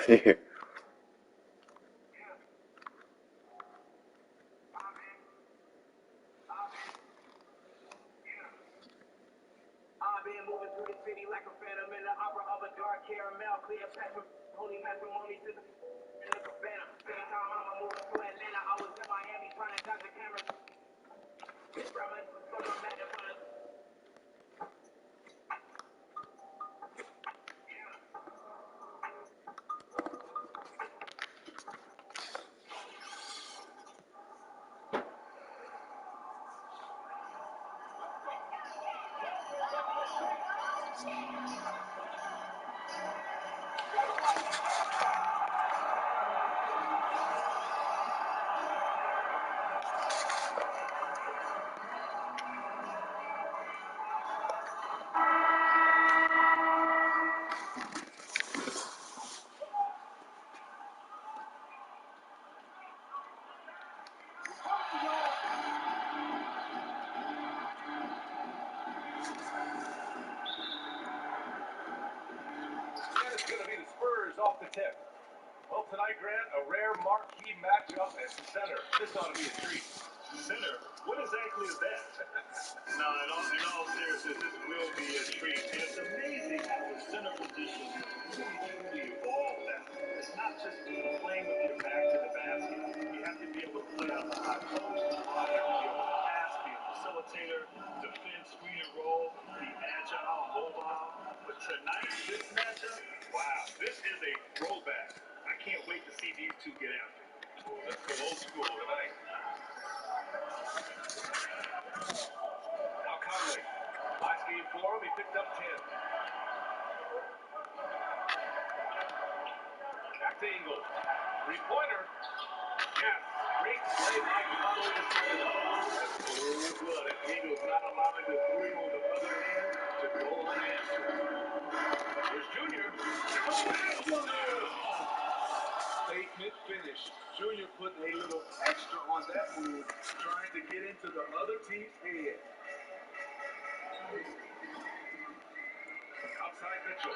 Yeah. And it's going to be the Spurs off the tip. Well, tonight, Grant, a rare marquee matchup at center. This ought to be a treat. Center? What exactly is that? No, in all seriousness, this will be a treat. And it's amazing how the center position really truly evolved now. It's not just playing with your back to the basket. You have to be able to play out the high post. You have to be able to pass, be a facilitator, defend, screen and roll, be agile, mobile. But tonight, this matchup, wow, this is a throwback. I can't wait to see these two get after it. Let's go old school tonight. Now Conley. Last game for him, he picked up 10. Back to Ingles. Three-pointer. Yes. Great play by Conley to set it up. That's cold-blooded. Ingles not allowing the three on the other end to go unanswered. Here's Junior. Statement finish. Junior putting a little extra on that move, trying to get into the other team's head. Outside Mitchell.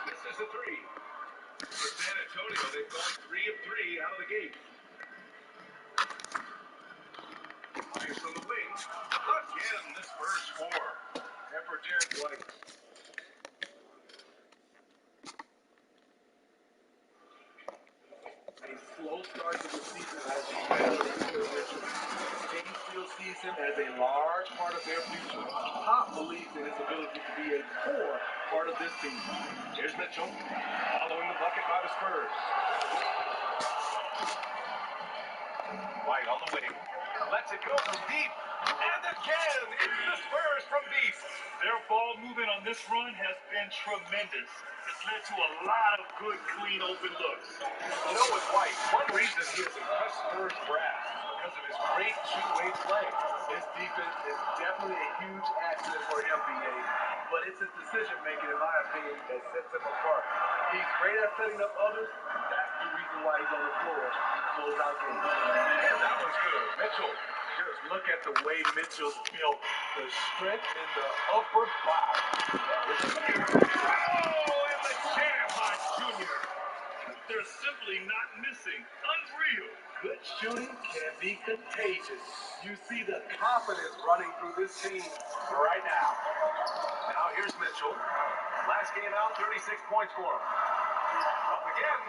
This is a three. For San Antonio, they've gone 3 of 3 out of the gate. Myers from the wing. Again, this Spurs score. And for Derek White. A slow start to the season as you mentioned. Team still sees him as a large part of their future. Pop believes in his ability to be a core part of this team. Here's Mitchell. Following the bucket by the Spurs. White on the wing. Lets it go from deep. And again, it's the Spurs from deep. Their ball movement on this run has been tremendous. It's led to a lot of good, clean, open looks. You know, with White, one reason he has impressed Spurs brass because of his great two-way play. His defense is definitely a huge asset for him, BA. But it's his decision-making, in my opinion, that sets him apart. He's great at setting up others. That's the reason why he's on the floor to close out games. And that one's good. Mitchell. Just look at the way Mitchell's built. The strength in the upper body. Oh, and the jam by Junior. They're simply not missing. Unreal. Good shooting can be contagious. You see the confidence running through this team right now. Now here's Mitchell. Last game out, 36 points for him. Up again.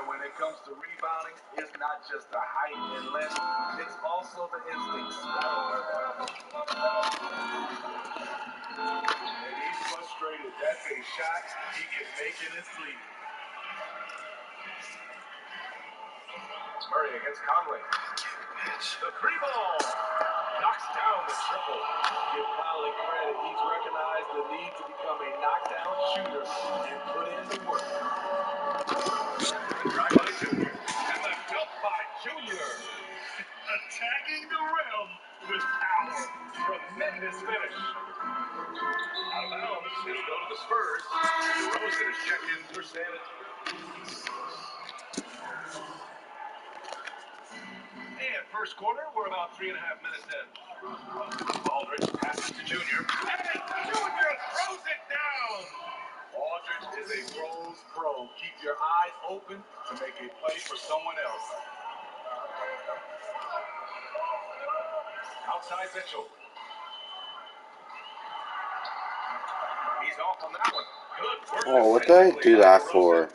When it comes to rebounding, it's not just the height and length, it's also the instincts. And he's frustrated. That's a shot he can make in his sleep. Murray against Conley. The three ball. Knocks down the triple. Give Conley credit. He's recognized the need to become a knockdown shooter and put in the work. Drive by Junior. And the dunk by Junior. Attacking the rim with power. Tremendous finish. Out of bounds. It'll go to the Spurs. DeRozan is checked in for San Antonio. And first quarter, we're about 3.5 minutes in. Aldridge passes to Junior. And Junior throws it down. Aldridge is a pro's pro. Keep your eyes open to make a play for someone else. Outside Mitchell. He's off on that one. Good work. Oh, what did I do that for?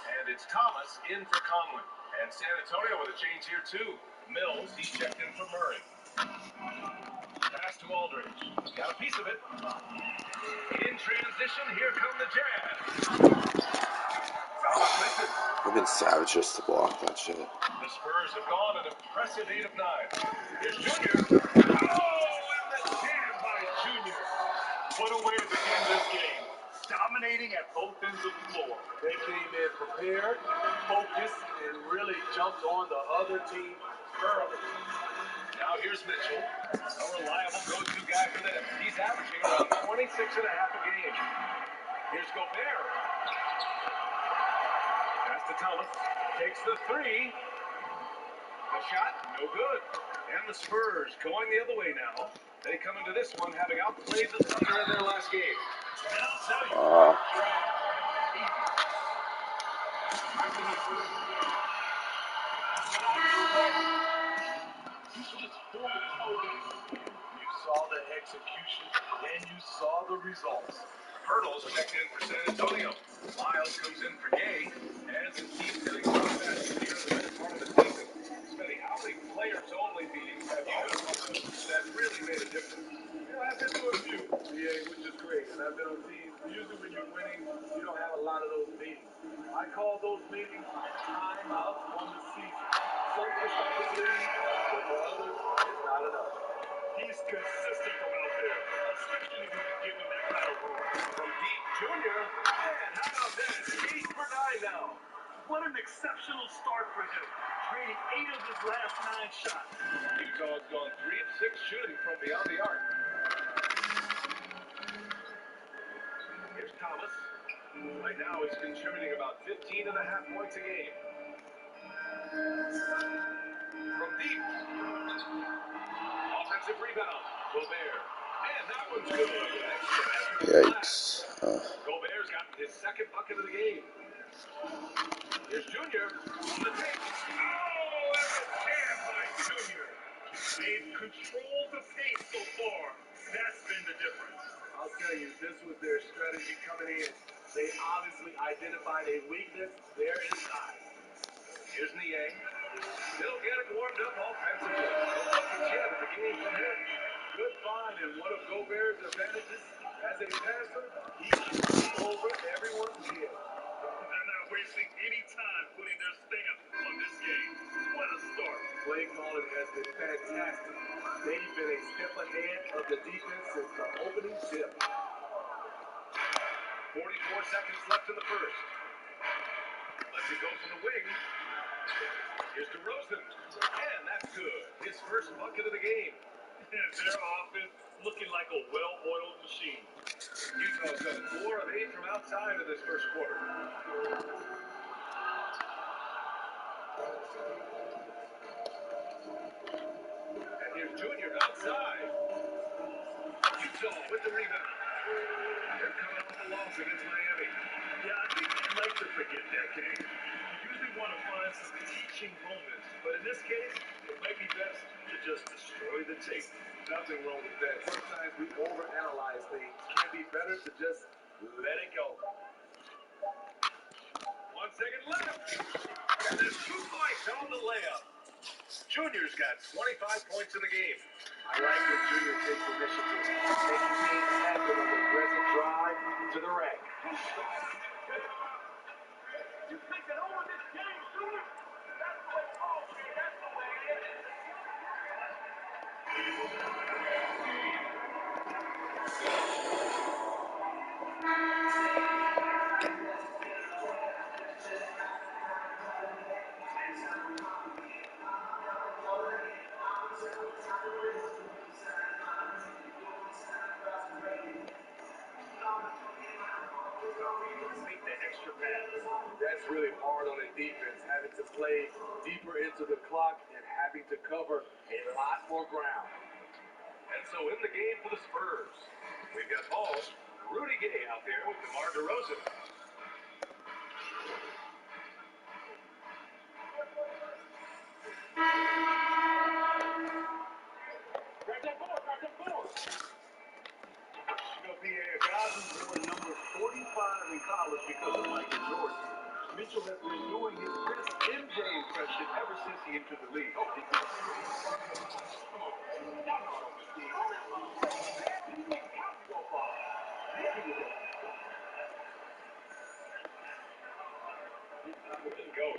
And it's Thomas in for Conley. And San Antonio with a change here, too. Mills, he's checked in for Murray. Pass to Aldridge. Got a piece of it. In transition, here come the Jazz. Thomas misses. I've been savage just to block that shit. The Spurs have gone an impressive 8 of 9. Here's Junior. Oh, and the jam by Junior. What a way to begin this game. Dominating at both ends of the floor. They came in prepared, focused, and really jumped on the other team early. Now here's Mitchell. A reliable go-to guy for them. He's averaging around 26 and a half a game. Here's Gobert. Pass to Thomas. Takes the three. A shot, no good. And the Spurs going the other way now. They come into this one having outplayed the Thunder in their last game. And I'll tell you, You saw the execution, and you saw the results. Hurdles checked in for San Antonio. Miles comes in for Gay. And some teams getting processed here in the middle part of the season. Smitty, how many players-only meetings have you been a part of that really made a difference? I've been to a few, which is great. And I've been on teams. Usually when you're winning, you don't have a lot of those meetings. I call those meetings timeouts on the season. Some responsibility, but for others, it's not enough. he's consistent from out there, especially when you give him that kind of room. From deep, Junior. Man, how about that? 8 for 9 now. What an exceptional start for him, draining 8 of his last 9 shots. Utah's gone 3 of 6 shooting from beyond the arc. Here's Thomas. Right now he's contributing about 15 and a half points a game. From deep. Offensive rebound. Gobert. And that one's good. Yikes. Gobert's got his second bucket of the game. Here's Junior on the take. Oh, and the jam by Junior. They've controlled the pace so far. That's been the difference. I'll tell you, this was their strategy coming in. They obviously identified a weakness. There is size. Here's Niang. Still getting warmed up offensively. No buckets yet in the game from him. Good find, and one of Gobert's advantages as a passer, he can over everyone's head. They're not wasting any time putting their stamp on this game. What a start. Play calling has been fantastic. They've been a step ahead of the defense since the opening tip. 44 seconds left in the first. Let's it go from the wing. Here's DeRozan. And that's good. His first bucket of the game. Their offense looking like a well-oiled machine. Utah's got 4 of 8 from outside in this first quarter. And here's Junior outside. Utah with the rebound. They're coming off a loss against Miami. Yeah, I think they'd like to forget that game. You usually want to find some teaching moments, but in this case, it might be best to just destroy the tape. Nothing wrong with that. Sometimes we overanalyze things. Can be better to just let it go. 1 second left. And there's 2 points on the layup. Junior's got 25 points in the game. I like when Junior takes initiative, making things happen on the aggressive drive to the rack. You think that over this game, Junior? That's the way, that's the way it is. Make the extra pass. That's really hard on a defense, having to play deeper into the clock and having to cover a lot more ground. And so in the game for the Spurs, we've got Paul, Rudy Gay out there with DeMar DeRozan. Grab that board, grab that board. You know, PA, a guy who wore number 45 in college because of Michael Jordan, Mitchell has been doing his best MJ impression ever since he entered the league. Go.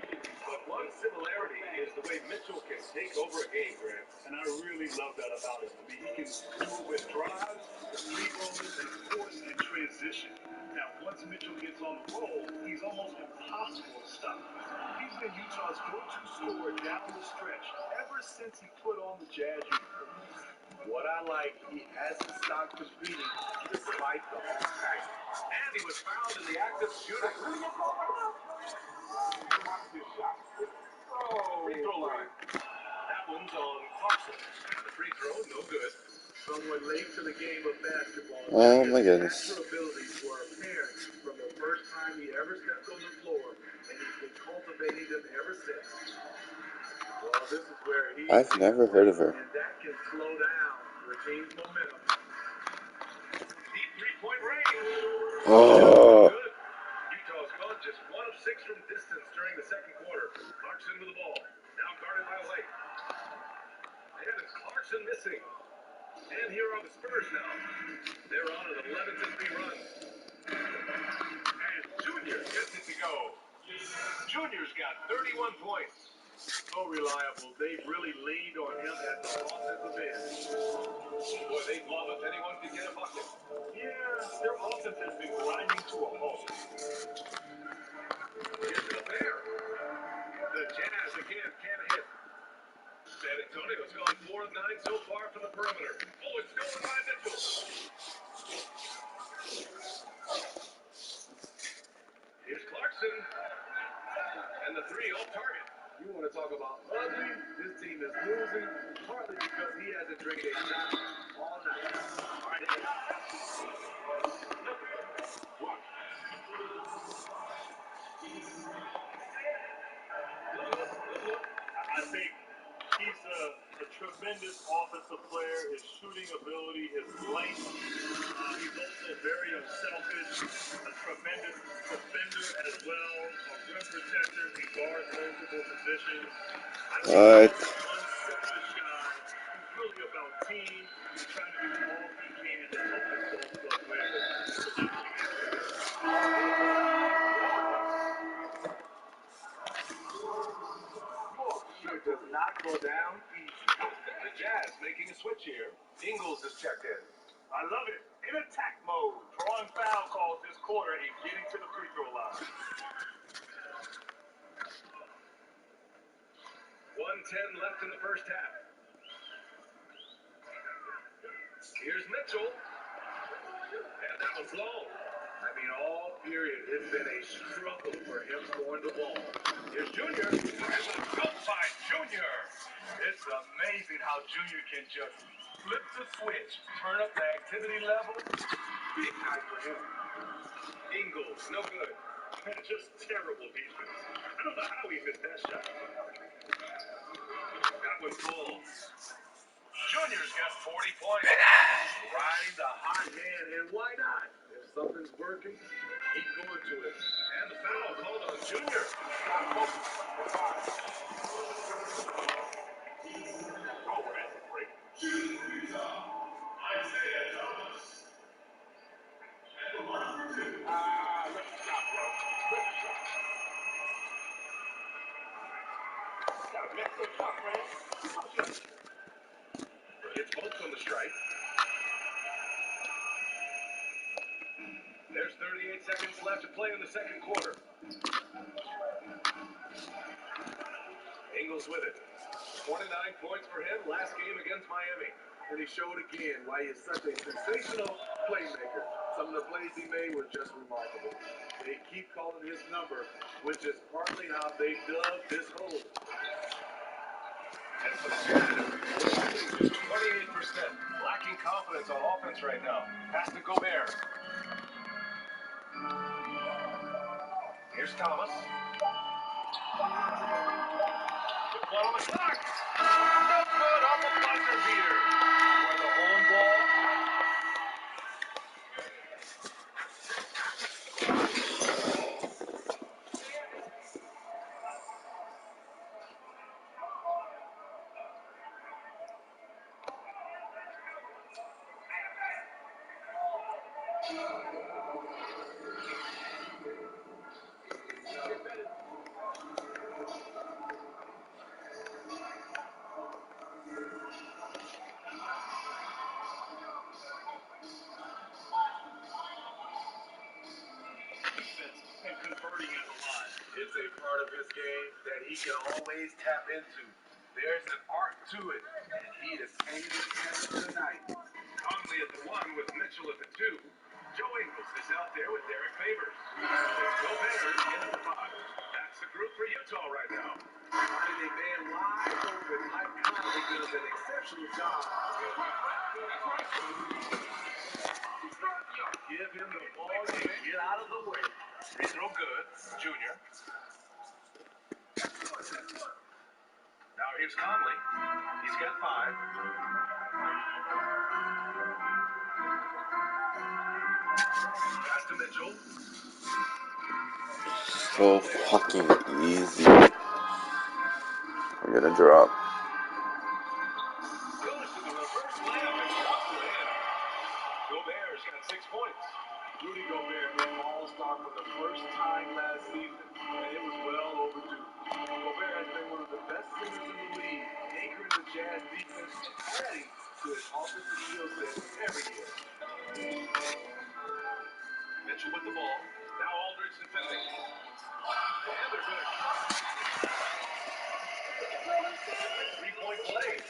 But one similarity is the way Mitchell can take over a game, Grant. And I really love that about him. I mean, he can do it with drives, free throws, and force and transition. Now, once Mitchell gets on the roll, he's almost impossible to stop. He's been Utah's go-to scorer down the stretch ever since he put on the Jazz uniform. What I like, he hasn't stopped competing despite the hard pack. And he was fouled in the act of shooting. Free throw line. That one's on Clarkson. And the free throw, no good. Someone late to the game of basketball. Oh my His goodness. natural abilities were apparent from the first time he ever stepped on the floor, and he's been cultivating them ever since. Well, this is where I've never heard of her. and that can slow down your team's momentum. Deep three-point range. Oh. Good. Utah's gone just 1 of 6 from distance during the second quarter. Clarkson with the ball. Now guarded by White. And it's Clarkson missing. And here are the Spurs now. They're on an 11-3 run. And Junior gets it to go. Junior's got 31 points. So reliable. They've really leaned on him at the offensive end. Boy, they'd love if anyone could get a bucket. Yeah, their offense has been grinding to a halt. Here's the pair. The Jazz again can't hit. San Antonio's gone 4 of 9 so far from the perimeter. Oh, it's stolen by Mitchell. Here's Clarkson. And the three off target. You want to talk about ugly? This team is losing, partly because he hasn't drained a shot all night. All right. I think he's a tremendous offensive player. His shooting ability, his length. He's also very unselfish, a tremendous defender as well, a rim protector. He guards multiple positions. I think What? he's an unselfish guy. He's really about team. He's trying to do all he can to help his ball club win. It does not go down easy. The Jazz making a switch here. Ingles is checked in. I love it. In attack mode, drawing foul calls this quarter and getting to the free throw line. 1:10 left in the first half. Here's Mitchell. And that one's low. I mean, all period, it's been a struggle for him scoring the ball. Here's Junior. And the jump by Junior. It's amazing how Junior can just flip the switch, turn up the activity level. Big night for him. Ingles, no good. And just terrible defense. I don't know how he missed that shot. That one's full. Junior's got 40 points. Riding the hot hand, and why not? If something's working, keep going to it. And the foul called on Junior. Oh, that's a break. Let's stop, bro. Let's stop. Gotta mess this up, man. It's both on the strike. There's 38 seconds left to play in the second quarter. Ingles with it. 29 points for him last game against Miami. And he showed again why he is such a sensational playmaker. Some of the plays he made were just remarkable. they keep calling his number, which is partly how they dug this hole. And for the Jazz, they're shooting just 28%. Lacking confidence on offense right now. Pass to Gobert. Here's Thomas. Put one on the clock. No good off the buzzer beater. For the home ball. And converting at the line. It's a part of his game that he can always tap into. There's an art to it, and he is paying attention tonight. Conley at the one with Mitchell at the two. Joe Ingles is out there with Derek Favors. It's Gobert in at the five. That's the group for Utah right now. Finding a man wide open, Mike Conley does an exceptional job. Give him the ball and get out of the way. Free throw good. Junior. Now here's Conley. He's got five. Pass to Mitchell. So fucking easy. I'm gonna drop. Goes to the reverse layup and drops it in. Gobert's got 6 points. Rudy Gobert hit All-Star for the first time last season, and it was well overdue. Gobert has been one of the best centers in the league, anchoring the Jazz defense and adding to his offensive skill set every year. Mitchell with the ball. Now Aldridge defending. And they're going to three-point play.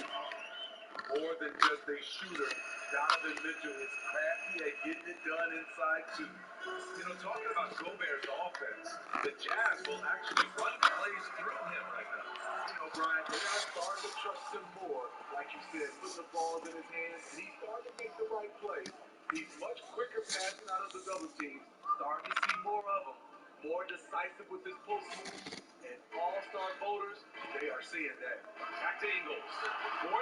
More than just a shooter, Donovan Mitchell is crafty at getting it done inside too. You know, talking about Gobert's offense, the Jazz will actually run plays through him right now. You know, Brian, they are starting to trust him more. Like you said, putting the balls in his hands, and he's starting to make the right plays. He's much quicker passing out of the double teams, starting to see more of them, more decisive with his post moves, and all-star voters, they are seeing that. Back to Ingles. 4-3.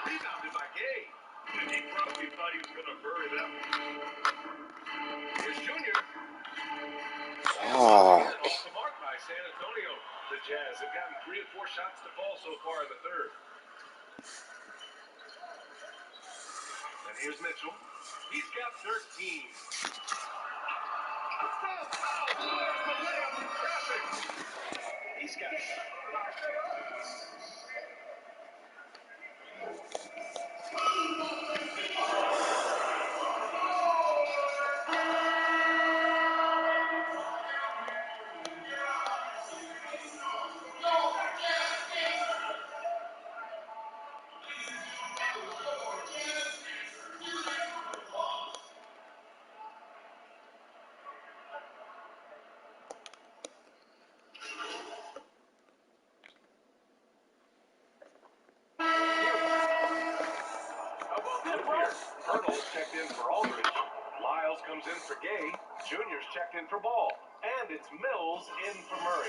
Rebounded by Gay. And he probably thought he was going to bury that one. Here's Junior. Fuck. Off the mark by San Antonio. The Jazz have gotten 3 of 4 shots to fall so far in the third. And here's Mitchell. He's got 13. Foul! There's the layup in traffic. He's got. How about this here? Hurdle's checked in for Aldridge. Lyles comes in for Gay. Junior's checked in for Ball. And it's Mills in for Murray.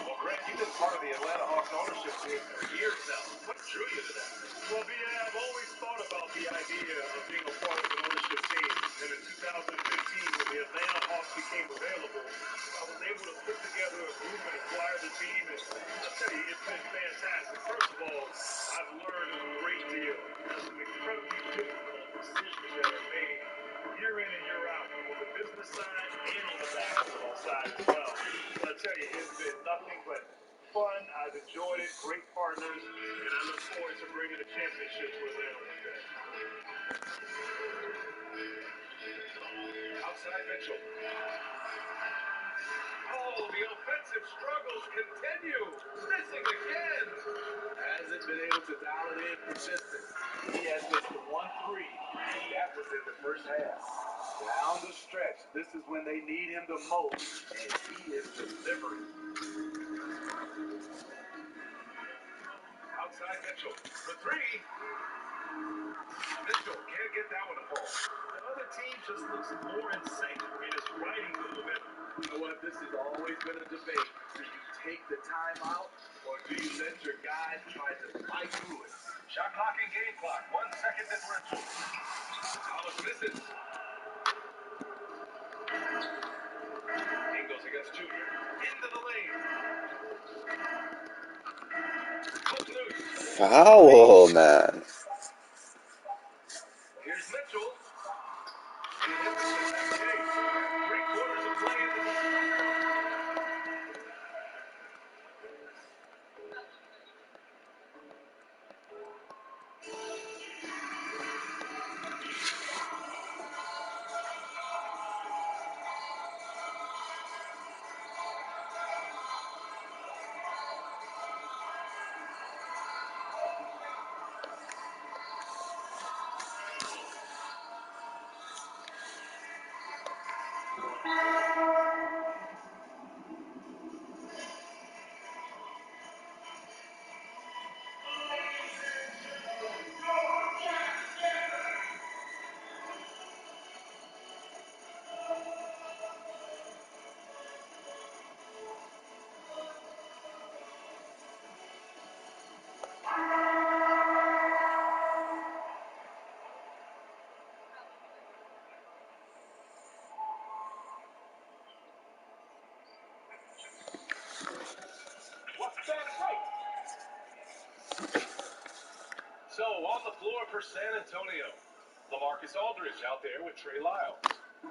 Well, Grant, you've been part of the Atlanta Hawks ownership team for years now. What drew you to that? Well, BA, I've always thought about the idea of being a part of an ownership team. And in 2015, when the Atlanta Hawks became available, I was able to put together a group and acquire the team. And I'll tell you, it's been fantastic. First of all, I've learned a great deal. There's some incredibly difficult decisions that are made year in and year out, on the business side and on the basketball side as well. But I tell you, it's been nothing but fun. I've enjoyed it, great partners, and I look forward to bringing the championship to Atlanta one day. Outside Mitchell. Oh, the offensive struggles continue. Missing again. Hasn't been able to dial it in consistent. He has missed the 1-3, and that was in the first half. Down the stretch, this is when they need him the most, and he is delivering. Outside Mitchell for three. Mitchell can't get that one to fall. The other team just looks more in sync and is riding the momentum. You know what? This has always been a debate. Do you take the timeout, or do you let your guys try to fight through it? Shot clock and game clock. 1 second differential. Thomas misses. Ingles against Junior. Into the lane. Hook loose. Foul, man. Here's Mitchell. He hits it with that chase. 3/4 of play into the What's that right? So, on the floor for San Antonio, LaMarcus Aldridge out there with Trey Lyles.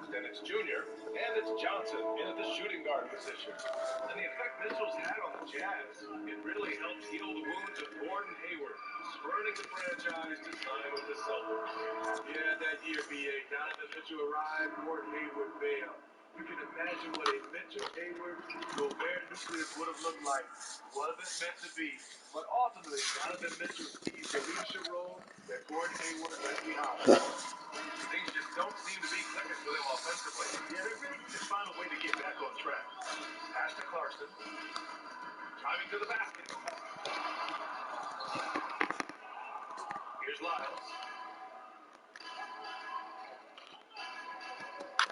Then it's Junior, and it's Johnson in at the shooting guard position. And the effect Mitchell's had on the Jazz, it really helped heal the wounds of Gordon Hayward, spurning the franchise to sign with the Celtics. Yeah, that year, B.A. Donovan Mitchell arrived, Gordon Hayward bailed. You can imagine what a Mitchell Hayward Gobert nucleus would have looked like. Wasn't meant to be. But ultimately, Donovan Mitchell seized the leadership role that Gordon Hayward left behind. Things just don't seem to be clicking for them offensively. Yeah, they really need to find a way to get back on track. Pass to Clarkson. Driving to the basket. Here's Lyles.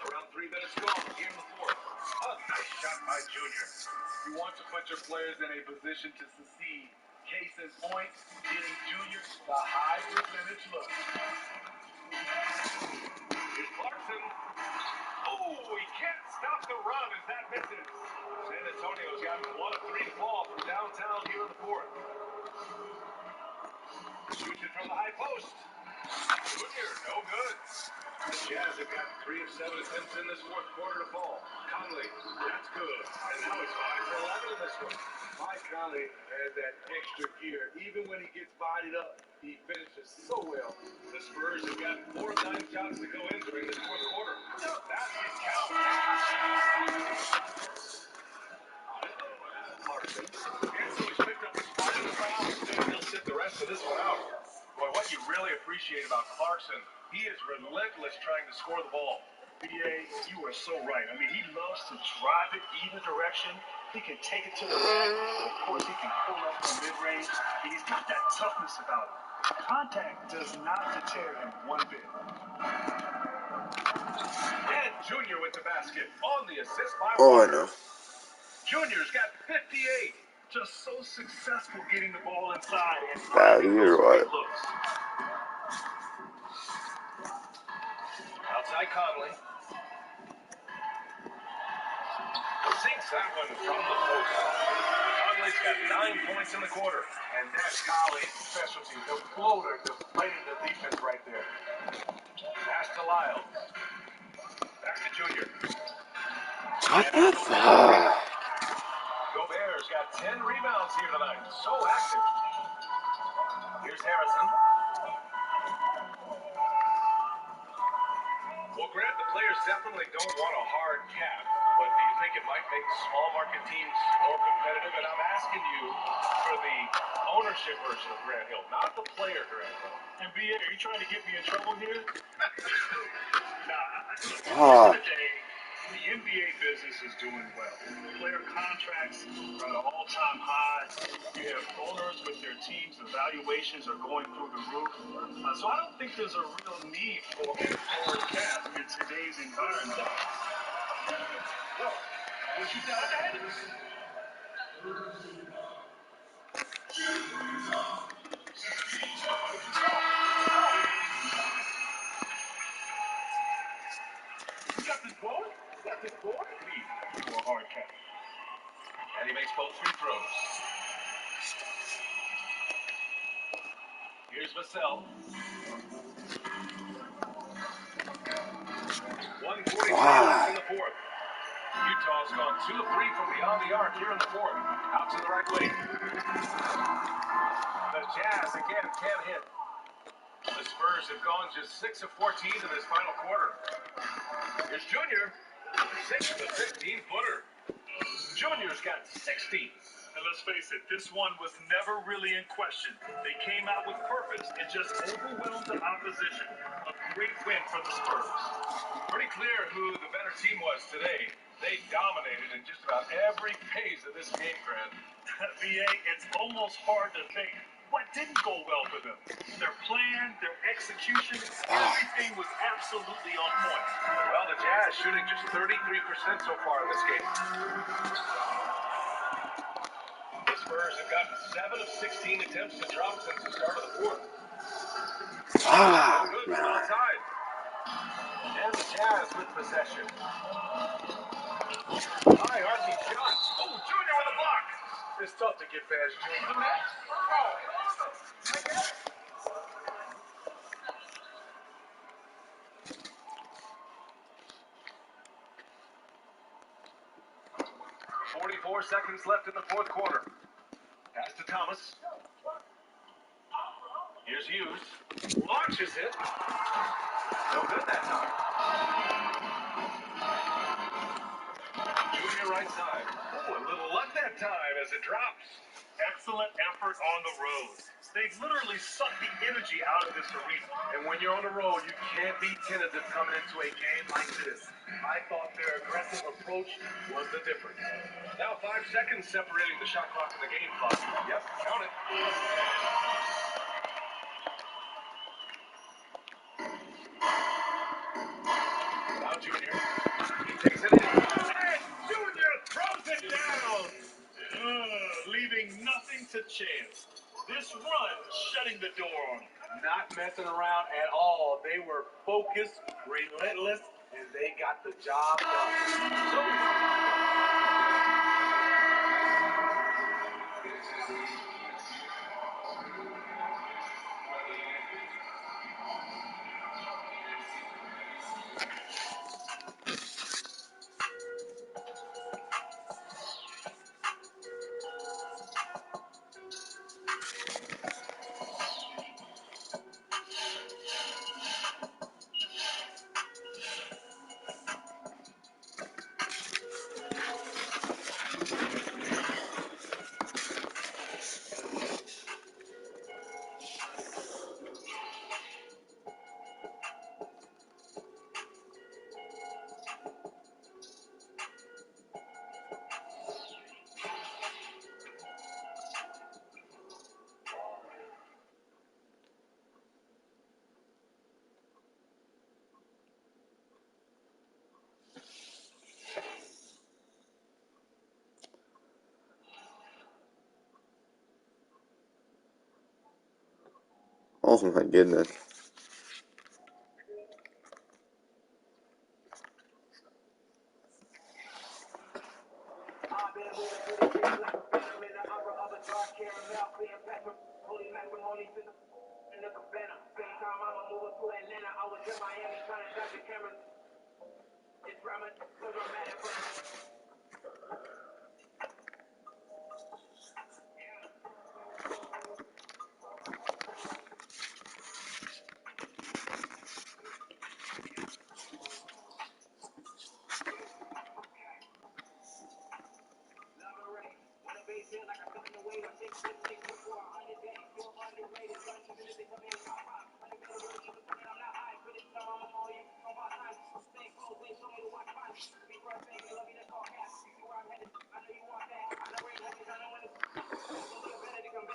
Around 3 minutes gone here in the fourth. A nice shot by Junior. You want to put your players in a position to succeed. Case in point, getting Junior the high percentage look. Here's Clarkson. Oh, he can't stop the run as that misses. San Antonio's got 1 of 3 fall from downtown here in the fourth. Shoots it from the high post. Junior, no good. The Jazz have got 3 of 7 attempts in this fourth quarter to fall. Conley, that's good. And now he's 5 for 11 in this one. Mike Conley has that extra gear. Even when he gets bodied up, he finishes so well. The Spurs have got 4 of 9 shots to go in during this fourth quarter. Basket count. Clarkson. And so he's picked up his final foul. And he'll sit the rest of this one out. Boy, what you really appreciate about Clarkson, he is relentless trying to score the ball. BA, you are so right. I mean, he loves to drive it either direction. He can take it to the rack. Of course, he can pull up from mid-range. And he's got that toughness about him. Contact does not deter him one bit. And Junior with the basket on the assist by Oh, I Walker. know. Junior's got 58. Just so successful getting the ball inside and Batty finding or those what? great looks. Outside Conley. Sinks that one from the post. Conley's got 9 points in the quarter. And that's Conley's specialty. The floater, deflating the defense right there. Pass to Lyles. Back to Junior. What the fuck? Gobert's got 10 rebounds here tonight. So active. Here's Harrison. Well, Grant, the players definitely don't want a hard cap, but do you think it might make small market teams more competitive? And I'm asking you for the ownership version of Grant Hill, not the player Grant Hill. And BA, are you trying to get me in trouble here? Nah, End of Ah. the day, the NBA business is doing well. Player contracts are at an all-time high. You have owners with their teams' evaluations are going through the roof. So I don't think there's a real need for a forward cap in today's environment. Well, what you got ahead? You got this board? You got this board? Lead for a hard cap. And he makes both free throws. Here's Vassell. 1:43 left in Why? the fourth. Utah's gone 2 of 3 from beyond the arc here in the fourth. Out to the right wing. The Jazz again can't hit. The Spurs have gone just 6 of 14 in this final quarter. Here's Junior. 6 of 15-footer. Junior's got 60. And let's face it, this one was never really in question. They came out with purpose and just overwhelmed the opposition. A great win for the Spurs. Pretty clear who the better team was today. They dominated in just about every phase of this game, Grant. VA, it's almost hard to think what didn't go well for them. Their plan, their execution, everything was absolutely on point. Well, the Jazz shooting just 33% so far in this game. The Spurs have gotten 7 of 16 attempts to drop since the start of the fourth. No Ah, good, still man. tied. And the Jazz with possession. High arcing shot. Oh, Junior with a block. It's tough to get past Junior. 44 seconds left in the fourth quarter. Pass to Thomas. Here's Hughes. Launches it. No good that time. Junior right side. Oh, a little luck that time as it drops. Excellent effort on the road. They've literally sucked the energy out of this arena. And when you're on the road, you can't be tentative coming into a game like this. I thought their aggressive approach was the difference. Now 5 seconds separating the shot clock and the game clock. Yep, count it. Now Junior. He takes it in. And Junior throws it down. Leaving nothing to chance. This run shutting the door on him. Not messing around at all. They were focused, relentless, and they got the job done. Oh my goodness.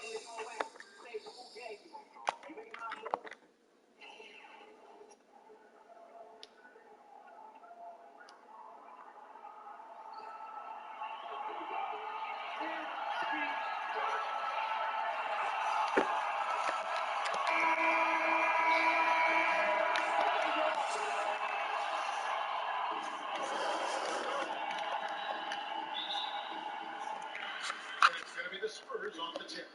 And it's going to be the Spurs on the tip.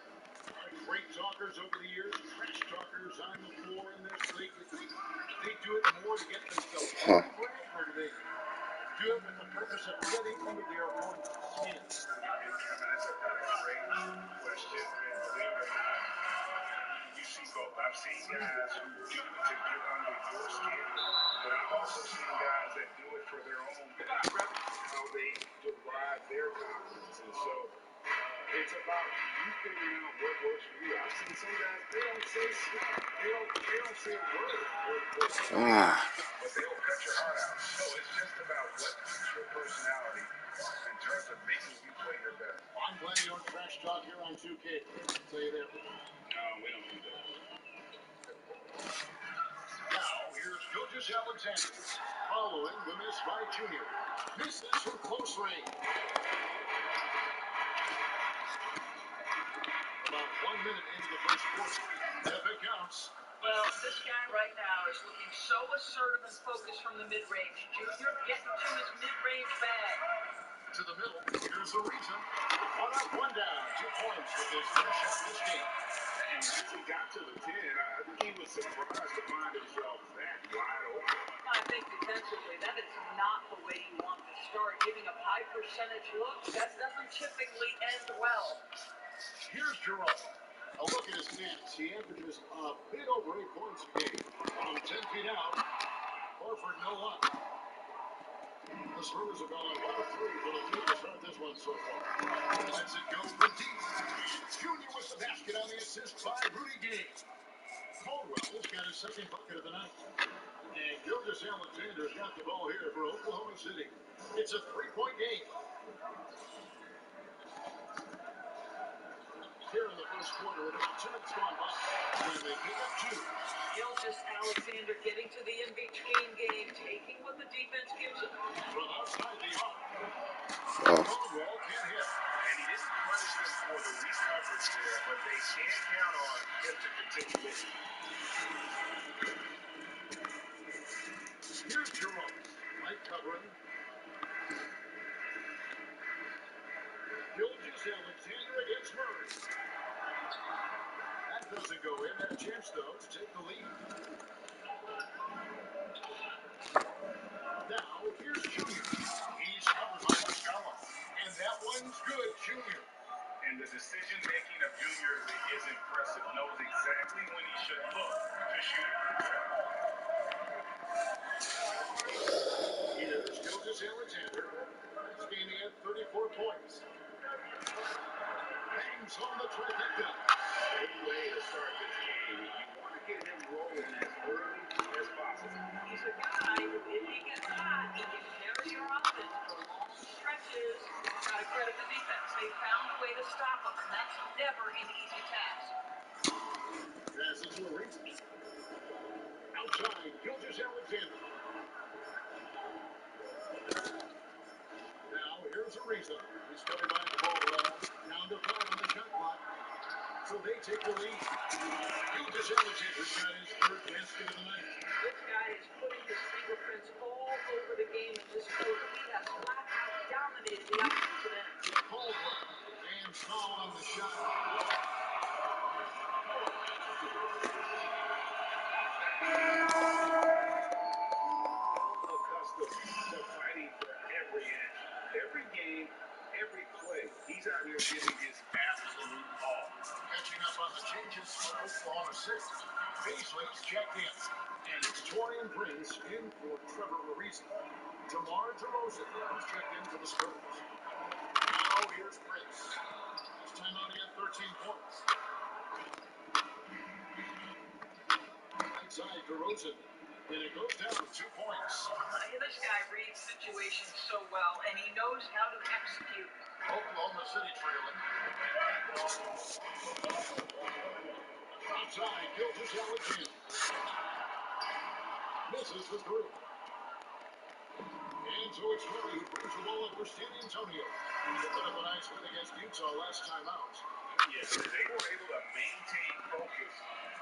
Great talkers over the years, trash talkers on the floor in this league. They do it more to get themselves Huh. or do they do it with the purpose of getting under their opponent's skin? That's a great question. And believe it or not, you see both. I've seen guys who do it to get under your skin, but I've also seen guys that do it for their own, how they derive their confidence. And so it's about you figuring out what works for you. I've seen some guys, they don't say snap. They don't say a word. Ah. But they'll cut your heart out. So it's just about what fits your personality in terms of making you play your best. I'm glad you don't trash talk here on 2K. I'll tell you that. No, we don't do that. Now, here's Gilgeous Alexander following the miss by Junior. Misses from close range. About 1 minute into the first quarter. If it counts. Well, this guy right now is looking so assertive and focused from the mid-range. Junior getting to his mid-range bag. To the middle. Here's the reason. One up, one down. 2 points with his first shot this game. And once he got to the 10, I think he was surprised to find himself that wide open. I think defensively, that is not the way you want to start. Giving up high percentage looks, that doesn't typically end well. Here's Jerome. A look at his stats. He averages a bit over 8 points a game. From 10 feet out, Horford no luck. The Spurs have gone 1 of 3 for the field to start this one so far. Lets it go from deep. Junior with the basket on the assist by Rudy Gay. Caldwell's got his second bucket of the night. And Gilgeous Alexander's got the ball here for Oklahoma City. It's a 3-point game. Here in the first quarter with about 2 minutes gone by. And they pick up 2. Gilgeous Alexander getting to the in-between game, taking what the defense gives him. From outside the arc. Oh. Caldwell can't hit. And he didn't punish them for the weak coverage there, but they can't count on him to continue winning. Here's Jerome. Light covering. Gilgeous Alexander against Murray. That doesn't go in. Had a chance, though, to take the lead. Now, here's Junior. He's covered by Muscala. And that one's good, Junior. And the decision-making of Junior is impressive. Knows exactly when he should look to shoot. Here's Gilgeous Alexander. Last game he had 34 points. Bangs home the trifecta. Good way to start this game. You want to get him rolling as early as possible. He's a guy who, if he gets hot, he can carry your offense for long stretches. Got to credit the defense. They found a way to stop him, and that's never an easy task. Passes to a reach. Outside, Gilgeous Alexander. Now, here's Ariza. He's coming by the ball. Down to 5 on the shot clock. So they take the lead. Gilgeous Alexander's got his third basket of the night. This guy is putting his fingerprints all over the game in this quarter. He has flat out dominated the offensive end. Caldwell. And foul on the shot. Accustomed to fighting for every inch. Every game, every play, he's out here giving his absolute all. Catching up on the changes for Oklahoma City. Paisley's checked in. And it's Torian Prince in for Trevor Ariza. DeMar DeRozan has checked in for the Spurs. Now here's Prince. Last time out he had 13 points. Right side DeRozan. And it goes down to 2 points. This guy reads situations so well, and he knows how to execute. Oklahoma City trailing. Gilgis Alexander misses the three. And so it's Murray who brings the ball up for San Antonio. They put up a nice win against Utah last time out. Yes, they were able to maintain focus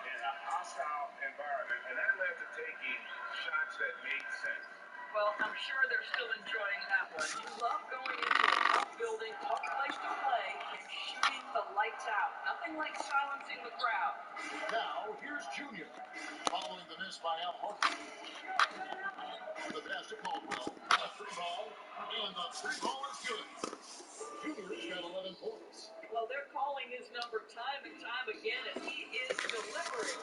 in a hostile environment, and that led to taking shots that made sense. Well, I'm sure they're still enjoying that one. You love going into a tough building, tough place to play, and shooting the lights out. Nothing like silencing the crowd. Now, here's Junior. Following the miss by Al Horford. The pass to Caldwell. A three ball. And the three ball is good. Junior's got 11 points. Well, they're calling his number time and time again, and he is delivering.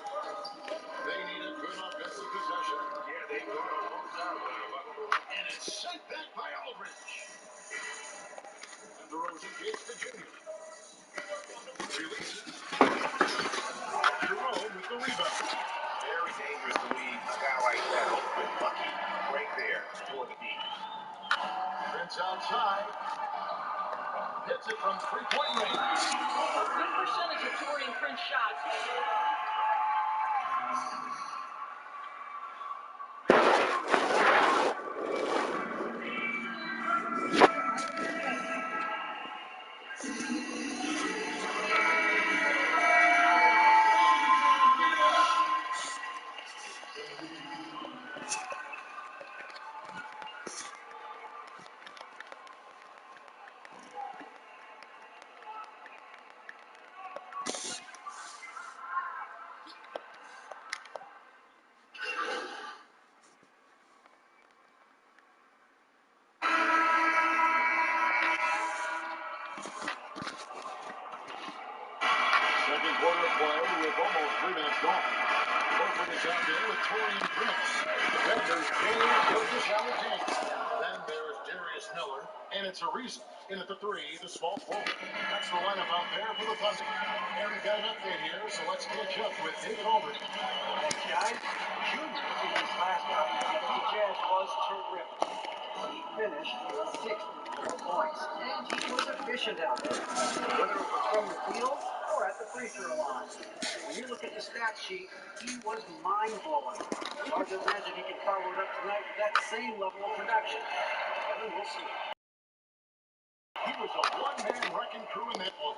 They need a good offensive possession. Yeah, they go to both sides of it. And it's sent back by Aldridge. And DeRozan gets to Junior. Releases. Jerome with the rebound. Very dangerous to leave a guy like that open. Lucky right there for the beat. Prince outside. Hits it from three-point range. A good percentage of Taurean Prince shots. Second quarter of play with almost 3 minutes gone. Horford is out there with Taurean Prince. Defenders James Gilgis Alexander. Then there's Darius Miller. And it's Ariza in at the three, the small forward. That's the lineup out there for the Thunder. And we've got an update here, so let's catch up with David Aldridge. Thanks, guys. Junior in his last outing against the Jazz was terrific. He finished with 64 points, and he was efficient out there, whether it was from the field or at the free throw line. When you look at the stat sheet, he was mind-blowing. It's hard to imagine he can follow it up tonight with that same level of production. But we'll see. He was a one-man wrecking crew in that one.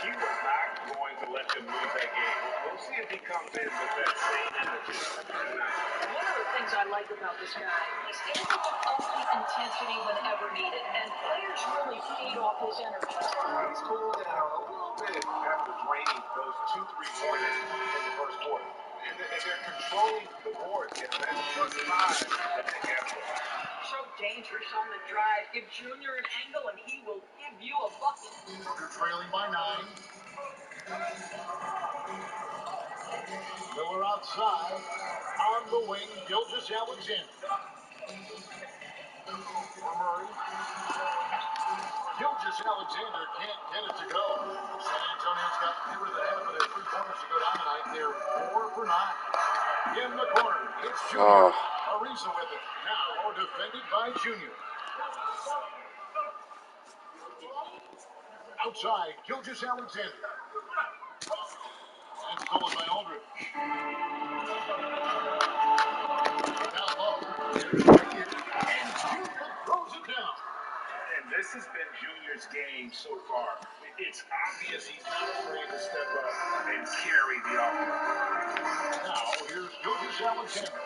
He was not going to let them lose that game. We'll see if he comes in with that same energy tonight. One of the things I like about this guy, he's able to up the intensity whenever needed, and players really feed off his energy. He's cooled down a little bit after draining those 2 3-pointers in the first quarter. And they're controlling the board. You know, that's +5 that they have for him. So dangerous on the drive. Give Junior an angle, and he will give you a bucket. They're trailing by 9. Miller outside. On the wing, Gilgis Alexander. For Murray. Gilgis Alexander can't get it to go. San Antonio's got fewer than half of their 3 pointers to go down tonight. They're 4 for 9. In the corner, it's Junior. Ariza with it. Now defended by Junior. Outside, Gilgis Alexander. And stolen by Aldridge. Down low. Here's right here. And Junior throws it down. And this has been Junior's game so far. It's obvious he's not afraid to step up and carry the offense. Now, here's Gilgis Alexander.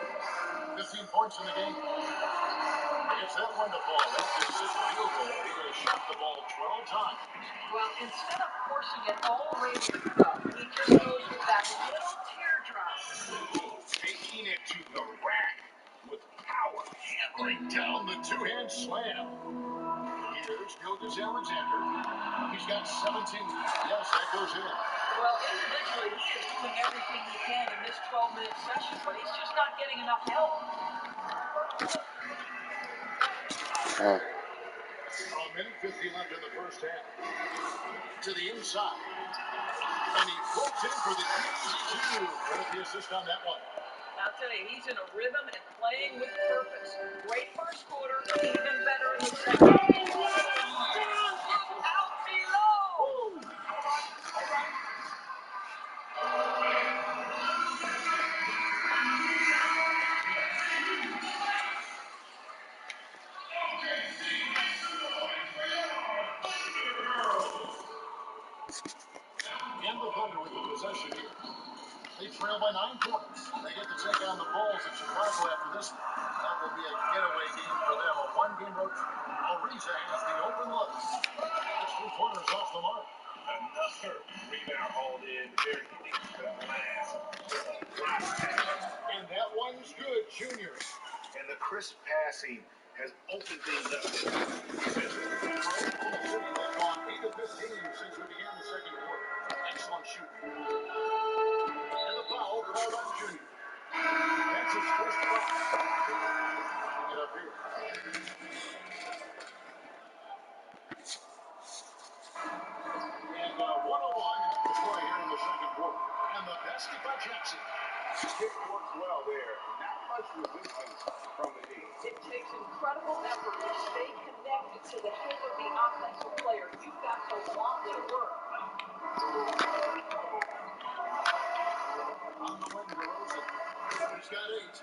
15 points in the game. It's that one to fall. That's just his field goal. He would have shot the ball 12 times. Well, instead of forcing it all the way to the cup, he just goes with that little teardrop. Taking it to the rack with power. Hammering down the two-hand slam. Here's Gilgis Alexander. He's got 17. Yes, that goes in. Well, individually, he is doing everything he can in this 12-minute session, but he's just not getting enough help. A minute 50 left in the first half. To the inside. And he floats in for the easy two. Credit the assist on that one. I'll tell you, he's in a rhythm and playing with purpose. Great first quarter, even better in the second. Out below! crisp passing has opened things up. Oklahoma City has gone 8 of 15 since we began the second quarter. Excellent shooting. And the foul called on Junior. That's his first foul. Bring it up here. And 101 to play here in the second quarter. And the basket by Jackson. Kick works well there. Not much resistance from the D. It takes incredible effort to stay connected to the hip of the offensive player. You've got to want to work. On the wing, DeRozan. He's got 8.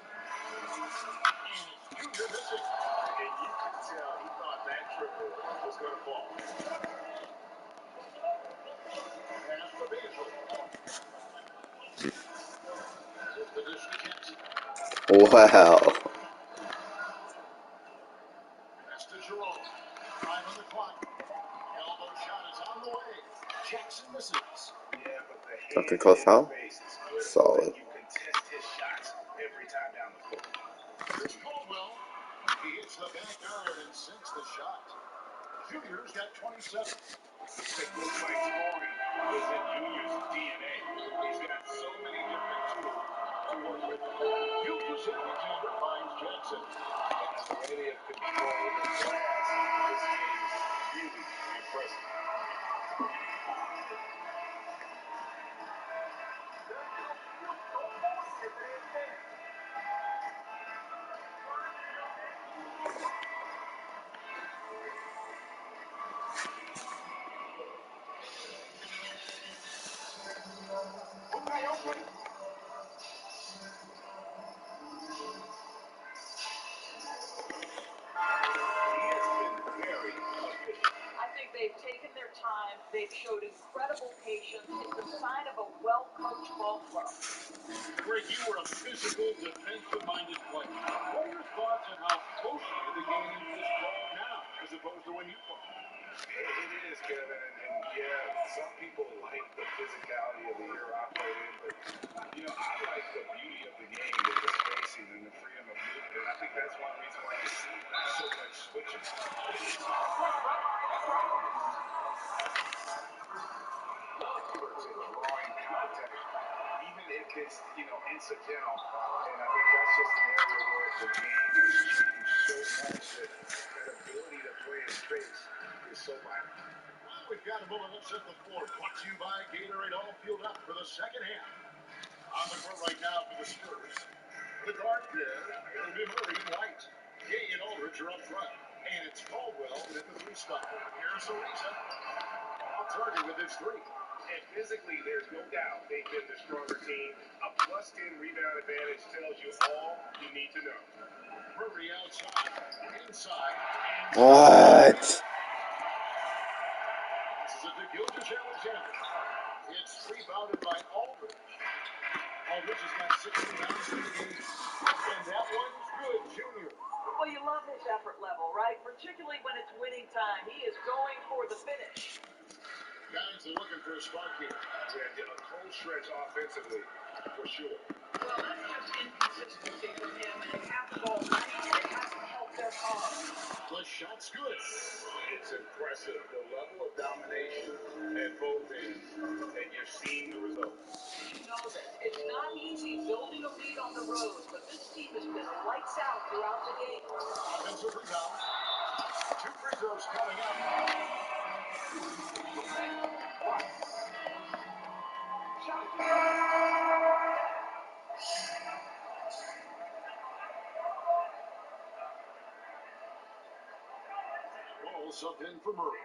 And Junior missing. And you could tell he thought that triple was going to fall. Pass to Beasley. Just the dish to Jackson. Wow. That's to Jerome. 5 on the clock. Elbow shot is on the way. Jackson misses. Yeah, but the Okay, hand close in foul. the face is critical Solid. that you contest his shots every time down the court. Here's Caldwell. He hits the back iron and sinks the shot. Junior's got 27. It looks like scoring is in Junior's DNA. He's got so many different tools to work with. Julius Alexander finds Jackson. And the way they have controlled the glass this game is really impressive. He has been very efficient. I think they've taken their time. They've showed incredible patience. It's a sign of a well-coached ball club. Greg, you were a physical, defensive-minded player. What are your thoughts on how closely the game is called now, as opposed to when you played? It is, Kevin, and yeah, some people like the physicality of the era I played in, but I like the beauty of the game with the spacing and the freedom of movement, and I think that's one reason why you see so much switching. Experts in drawing contact, even if it's incidental, and I think that's just an area where the game has changed so much that that ability to play in space is so vital. Well, we've got a moment left set the floor. Brought to you by Gatorade All Fueled Up for the second half. On the court right now for the Spurs. The guard there, it'll be Murray and White. Gay and Aldridge are up front. And it's Caldwell at the 3 spot. Here's Ariza. On target with his 3. And physically, there's no doubt they've been the stronger team. A +10 rebound advantage tells you all you need to know. Murray outside, inside. What? This is a Gilgis Alexander. It's rebounded by Aldridge. Aldridge has got 6 rebounds in the game. And that one's good, Junior. Well, you love his effort level, right? Particularly when it's winning time. He is going for the finish. Guys are looking for a spark here. Yeah, a cold stretch offensively, for sure. Well, that's just inconsistency from him, and they have the ball right. It hasn't helped their cause. The shot's good. It's impressive, the level of domination at both ends, and you're seeing the results. You know this. It's not easy building a lead on the road, but this team has been lights out throughout the game. Offensive rebound. 2 free throws coming up. Ball subbed in for Murray.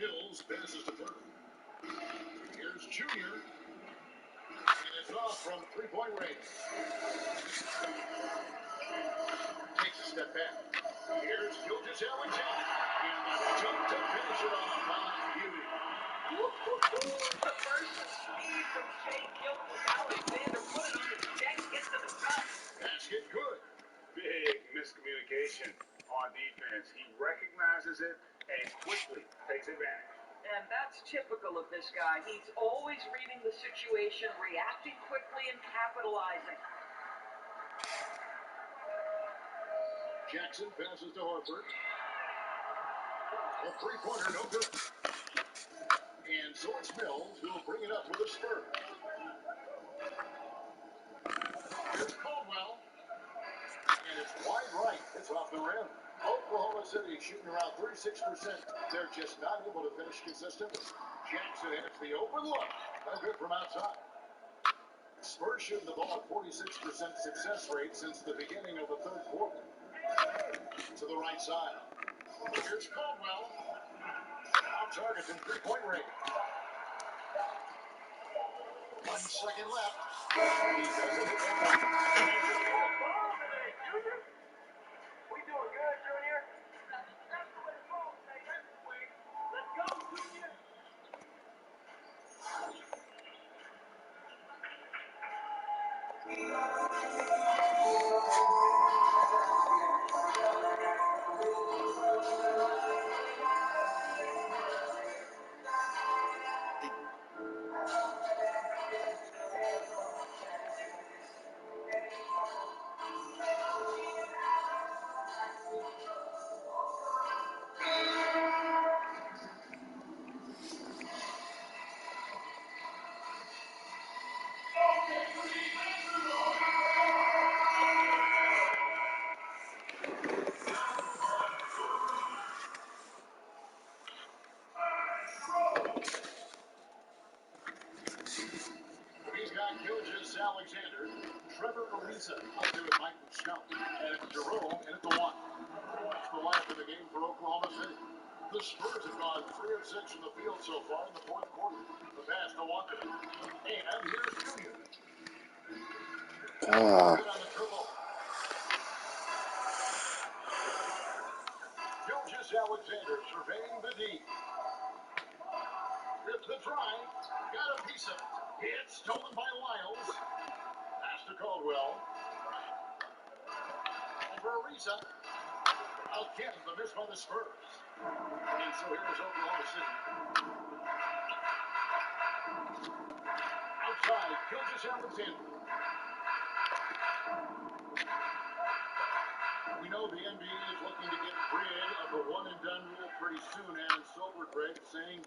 Mills passes to third. Here's Junior. And it's off from three-point range. Takes a step back. Here's Gilgis Alexander. And the jump to finish it off by Beauty. The burst of speed from Shea Gilgeous-Alexander put it on his deck, gets to the cup. Basket good. Big miscommunication on defense. He recognizes it and quickly takes advantage. And that's typical of this guy. He's always reading the situation, reacting quickly, and capitalizing. Jackson passes to Horford. A three-pointer, no good. And so it's Mills who will bring it up for the Spurs. Here's Caldwell. And it's wide right. It's off the rim. Oklahoma City shooting around 36%. They're just not able to finish consistently. Jackson has the open look. No good from outside. Spurs shooting the ball at 46% success rate since the beginning of the third quarter. To the right side. Here's Caldwell. Off target from three-point range. 1 second left. He doesn't hit that one. We doing good, Junior? That's the way to go, baby. Let's go, Junior. He's got Gilgis Alexander, Trevor Ariza up there with Mike Scout, and it's Jerome in at the one. That's the lineup in the game for Oklahoma City. The Spurs have gone 3 of 6 from the field so far in the fourth quarter. The pass to Walker. And here's Junior. Good on the dribble. Gilgis Alexander surveying the D. Rips the drive. Got a piece of it. It's stolen by Lyles. Pass to Caldwell. Over Ariza. Again, the miss by the Spurs. And so here's Oklahoma City. Outside, Gilgis Alexander. We know the NBA is looking to get rid of the one-and-done rule pretty soon, and Silver Greg saying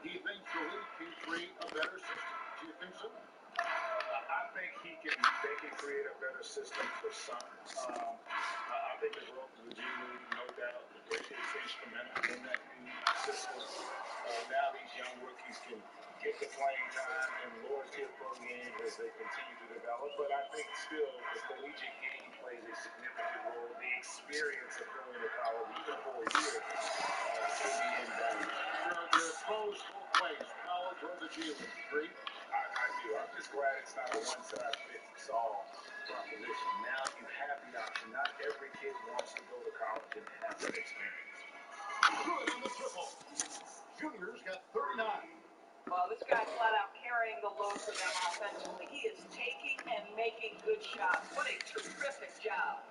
he thinks the league can create a better system. Do you think so? I think they can create a better system for some. I think the growth of the G League, no doubt, is instrumental in that new system. Now these young rookies can get the playing time in lower tier pro games as they continue to develop. But I think still the collegiate game plays a significant role. The experience of going to college, even 4 years, should be invaluable. You're exposed both ways, college or the G League. Agree? I do. I'm just glad it's not a one-size-fits-all proposition. Now you have the option. Not every kid wants to go to college and have that experience. Good on the triple. Junior's got 39. Well, this guy flat out carrying the load for them offensively. He is taking and making good shots. What a terrific job.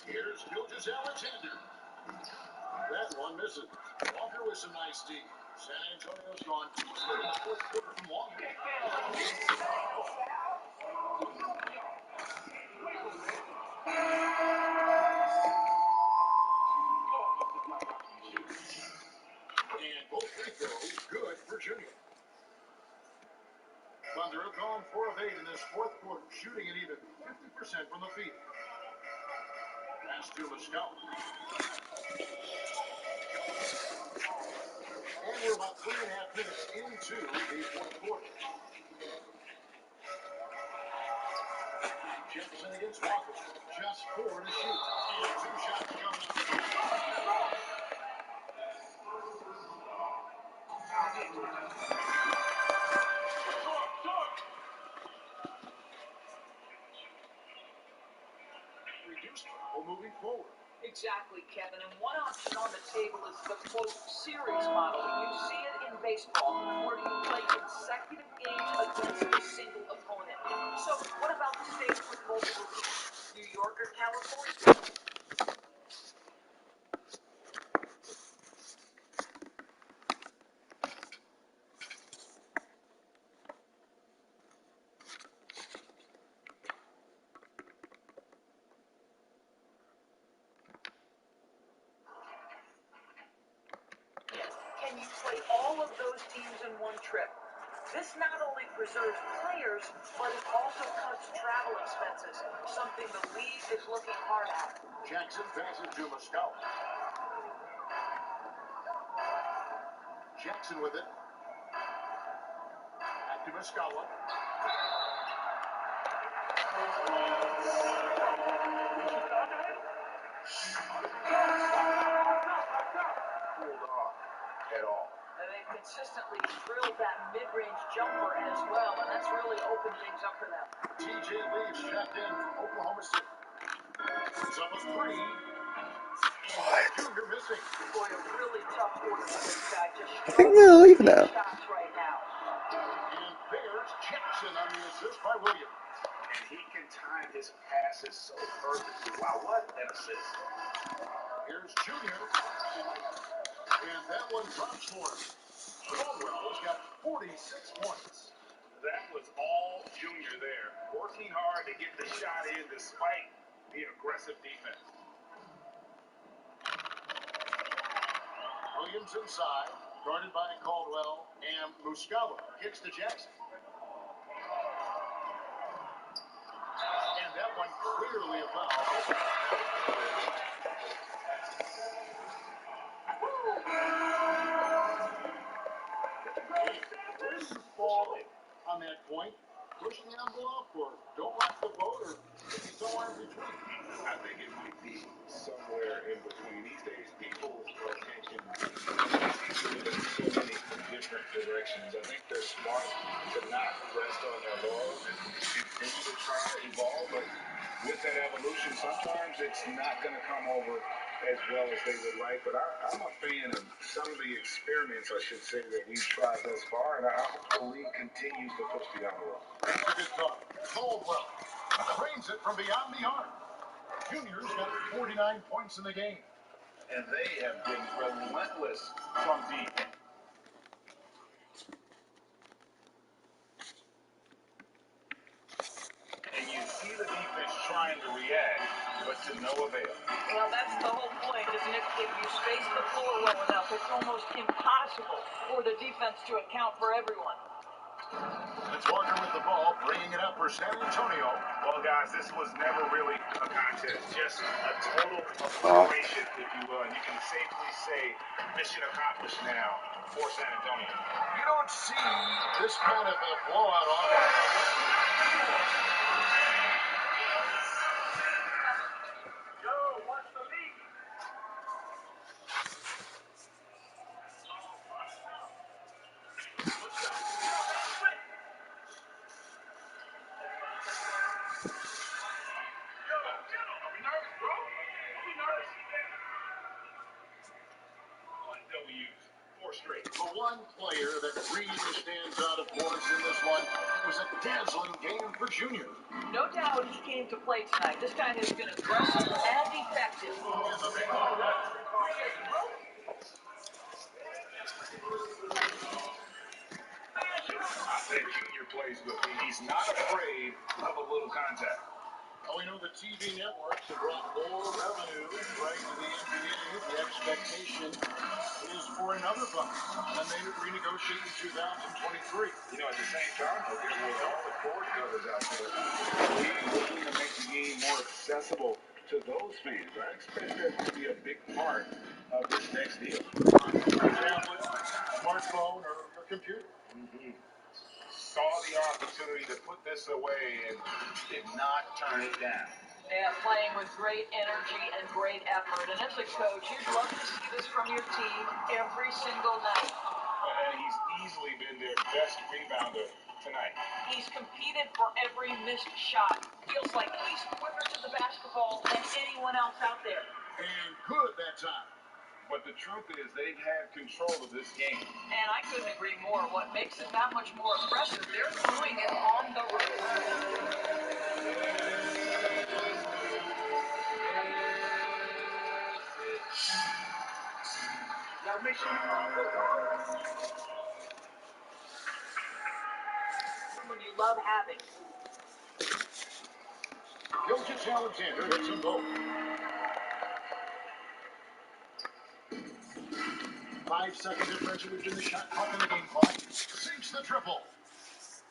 Here's Gilgis Alexander. That one misses. Walker with some nice D. San Antonio's gone 2 straight in the fourth quarter from Walker. And both free throws good for Junior. Thunder have gone 4 of 8 in this fourth quarter, shooting at even 50% from the field. Pass to Moscow. And we're about 3.5 minutes into the fourth quarter. Jefferson against Walker. Just 4 to shoot. And 2 shots coming up. reduce travel moving forward. Exactly, Kevin. And one option on the table is the quote series model. You see it in baseball, where you play consecutive games against a single opponent. So, what about the stage with multiple teams? New York or California? Can you play all of those teams in one trip? This not only preserves players, but it also cuts travel expenses, something the league is looking hard at. Jackson passes to Muscala. Jackson with it. Back to Muscala. Pulled off at all. And they've consistently drilled that mid-range jumper as well, and that's really opened things up for them. TJ Leaves checked in from Oklahoma City. Puts up a three. Junior missing. Boy, a really tough order for this guy. Just I think they'll leave big now. shots right now. And there's Jackson on the assist by Williams. And he can time his passes so perfectly. Wow, what an assist. Here's Junior. And that one drops for him. Caldwell's got 46 points. That was all Junior there. Working hard to get the shot in despite the aggressive defense. Williams inside, guarded by Caldwell, and Muscala kicks to Jackson. And that one clearly a foul. Where do you fall on that point? Push the envelope, or don't rock the boat, or maybe somewhere in between? I think it might be somewhere in between. These days, people's attention seems to go in so many different directions. I think they're smart to not rest on their laurels and continue to try to evolve. But with that evolution, sometimes it's not going to come over as well as they would like. But I'm a fan of some of the experiments, I should say, that we've tried thus far. And I hope the league continues to push the envelope. That's a good thought. Caldwell frames it from beyond the arc. Junior's got 49 points in the game. And they have been relentless from deep. And you see the defense trying to react, but to no avail. Well, that's the whole point, isn't it? If you space the floor well enough, it's almost impossible for the defense to account for everyone. It's Walker with the ball, bringing it up for San Antonio. Well, guys, this was never really a contest, just a total obliteration, if you will. And you can safely say mission accomplished now for San Antonio. You don't see this kind of a blowout offense. The one player that really stands out, of course, in this one was a dazzling game for Junior. No doubt he came to play tonight. This guy has been aggressive and effective. I said Junior plays with me. He's not afraid of a little contact. Well, we know the TV networks have brought more revenue right to the NBA. The expectation is for another bump when they renegotiate in 2023. You know, at the same time, with all the cord covers out there, we're looking to make the game more accessible to those fans. I expect that to be a big part of this next deal. A tablet, smartphone, or computer. Saw the opportunity to put this away and did not turn it down. Yeah, playing with great energy and great effort. And as a coach, you'd love to see this from your team every single night. And he's easily been their best rebounder tonight. He's competed for every missed shot. Feels like he's quicker to the basketball than any anyone else out there. And good that time. But the truth is, they've had control of this game. And I couldn't agree more. What makes it that much more impressive, they're doing it on the road. Now make sure Someone you love having. Gilgis Alexander hits them both. 5-second differential in the shot clock in the game clock. Sinks the triple.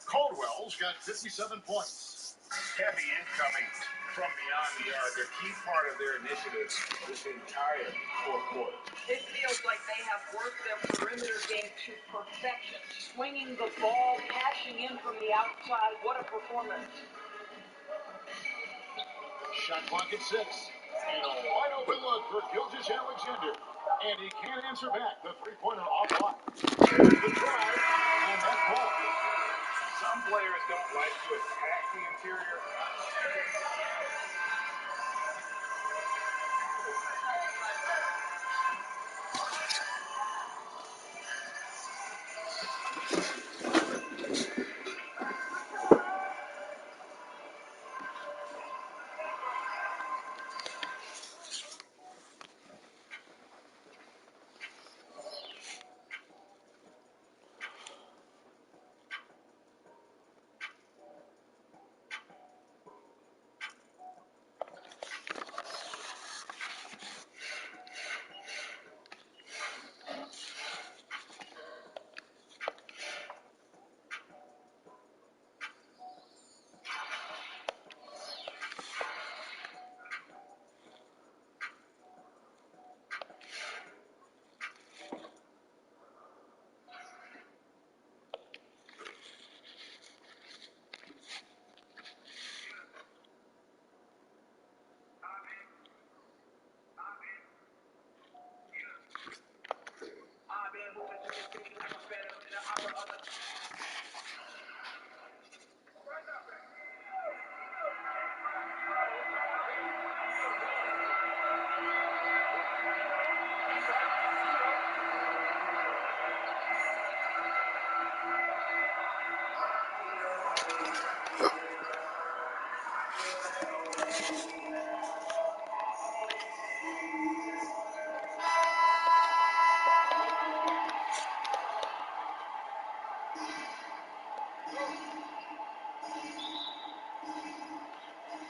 Caldwell's got 57 points. Heavy incoming from beyond the arc, a key part of their initiative this entire fourth quarter. It feels like they have worked their perimeter game to perfection. Swinging the ball, cashing in from the outside. What a performance. Shot clock at 6. And a wide open look for Gilgis Alexander. And he can't answer back. The three-pointer offline. There's the drive, and that ball. Some players don't like to attack the interior.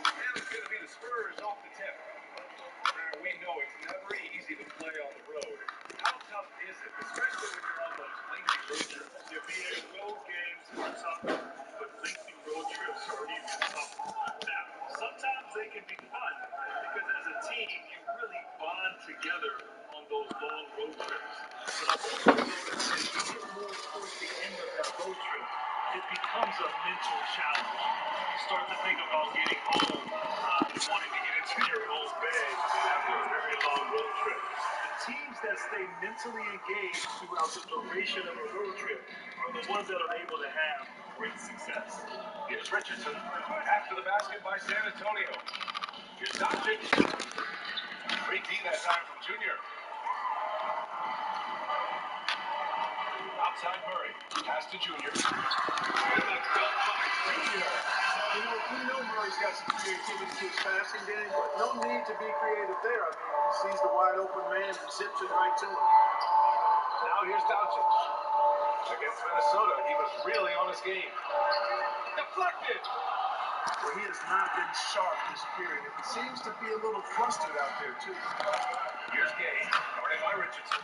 And it's going to be the Spurs off the tip. We know it's never easy to play on the road. How tough is it, especially when you're on those lengthy road trips? You mean road games are tough, but lengthy road trips are even tougher. Now, sometimes they can be fun because as a team, you really bond together on those long road trips. But I've also noticed as you get more towards the end of that road trip, it becomes a mental challenge. You start to think about getting home, wanting to get into your own bed after a very long road trip. The teams that stay mentally engaged throughout the duration of a road trip are the ones that are able to have great success. Here's Richardson. After the basket by San Antonio. Here's Doncic. Great D that time from Junior. Outside Murray. Pass to Junior. And that's built by Junior. We know Murray's got some creativity to his passing game, but no need to be creative there. I mean, he sees the wide open man and zips it right to him. Now here's Doncic. Against Minnesota, he was really on his game. Deflected. Well, he has not been sharp this period. He seems to be a little flustered out there, too. Here's Gay. Guarded by Richardson.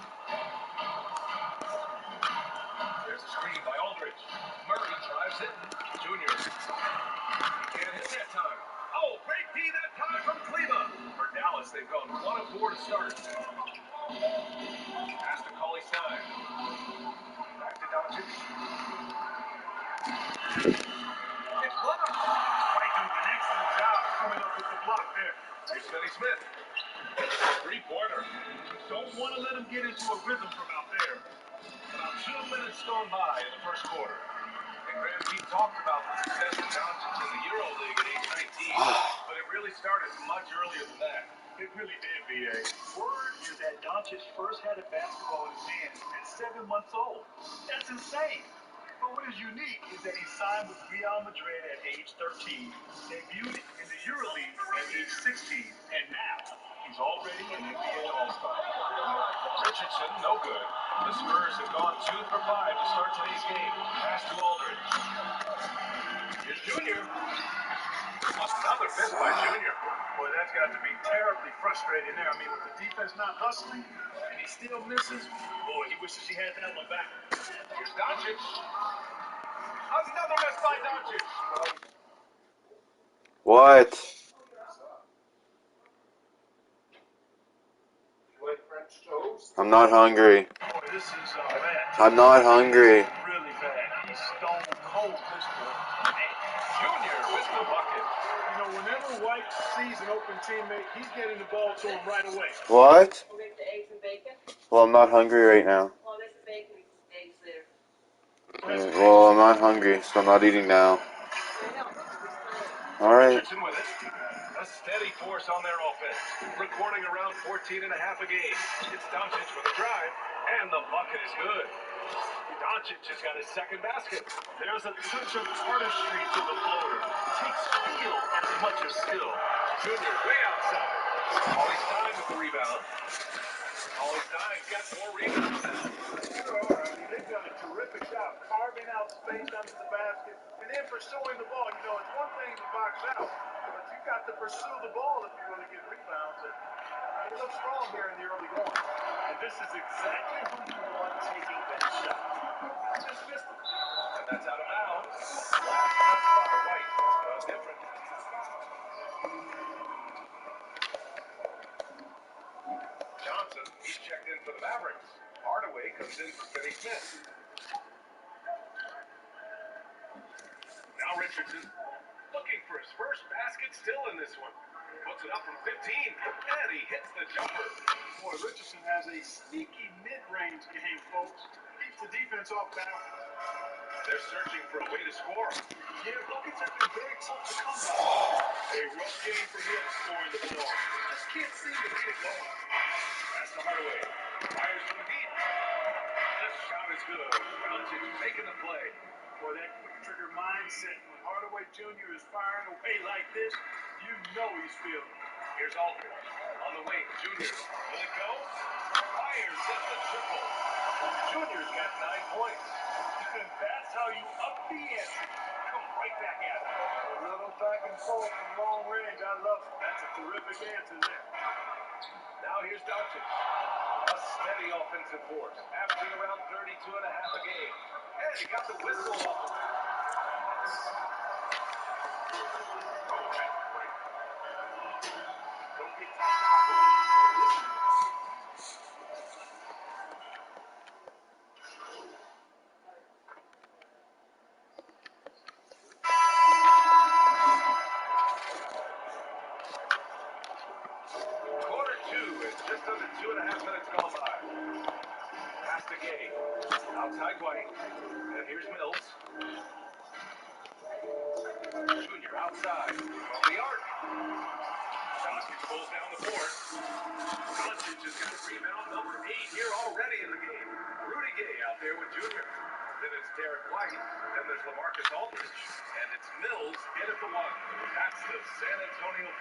There's a screen by Aldridge. Murray drives it. Junior. He can't hit that time. Oh, great D that time from Kleba. For Dallas, they've gone 1 of 4 to start. Pass to Cauley Stein. Back to Doncic. It's blocked. Mike doing an excellent job coming up with the block there. Here's Finney Smith. Three-pointer. Don't want to let him get into a rhythm from out there. About 2 minutes gone by in the first quarter. And Graham, he talked about the success of Doncic in the EuroLeague at age 19, but it really started much earlier than that. It really did, B.A. Word is that Doncic first had a basketball in his hands at 7 months old. That's insane. But what is unique is that he signed with Real Madrid at age 13, debuted in the EuroLeague at age 16, and now he's already an NBA All-Star. Richardson, no good. The Spurs have gone 2 for 5 to start today's game. Pass to Aldridge. Here's Junior. Another miss by Junior. Boy, that's got to be terribly frustrating there. I mean, with the defense not hustling, and he still misses. Boy, he wishes he had that one back. Here's Doncic. Another miss by Doncic. What? I'm not hungry. Boy, this is bad. I'm not hungry. Really bad. He's stone cold this point. Junior with the bucket. You know, whenever White sees an open teammate, he's getting the ball to him right away. What? We'll make the eggs and bacon. Well, I'm not hungry right now. Well, make the bacon and eggs later. Well, I'm not hungry, so I'm not eating now. Alright. Richardson with it. A steady force on their offense. Recording around 14 and a half a game. It's Doncic with a drive, and the bucket is good. Doncic has got his second basket. There's a touch of artistry to the floater. Takes feel as much as skill. Junior way outside. Always Stein with the rebound. Always Stein's got more rebounds now. They've done a terrific job carving out space under the basket and then pursuing the ball. You know, it's one thing to box out, but you've got to pursue the ball if you're going to get rebounds. And they look strong here in the early going. And this is exactly who you want taking that shot. Just missed it. And that's out of bounds. Last touch by White. Different. Johnson, he's checked in for the Mavericks. Hardaway comes in for Finney Smith. Now Richardson, looking for his first basket, still in this one. Puts it up from 15, and he hits the jumper. Boy, Richardson has a sneaky mid-range game, folks. Keeps the defense off balance. They're searching for a way to score. Yeah, Rockets have been very tough to come by. A rough game for him scoring the ball. Just can't seem to get it going. That's the Hardaway. Fires from deep. This shot is good. Doncic making the play. Boy, that quick trigger mindset when Hardaway Jr. is firing away like this, you know he's feeling it. Here's Aldridge. On the wing, Junior. Will it go? Fires at the triple. Junior's got 9 points. And that's how you up the ante. Come right back at it. A little back and forth from long range. I love it. That's a terrific answer there. Now here's Doncic. A steady offensive force, averaging around 32 and a half a game. And he got the whistle off of it. Quarter 2 is just under 2.5 minutes gone by. Pass to Gay. Outside White. And here's Mills. Junior outside. From the arc. Doncic pulls down the board. Doncic has got rebound number 8 here already in the game. Rudy Gay out there with Junior. Then it's Derek White. Then there's LaMarcus Aldridge. And it's Mills in at the 1. That's the San Antonio 5.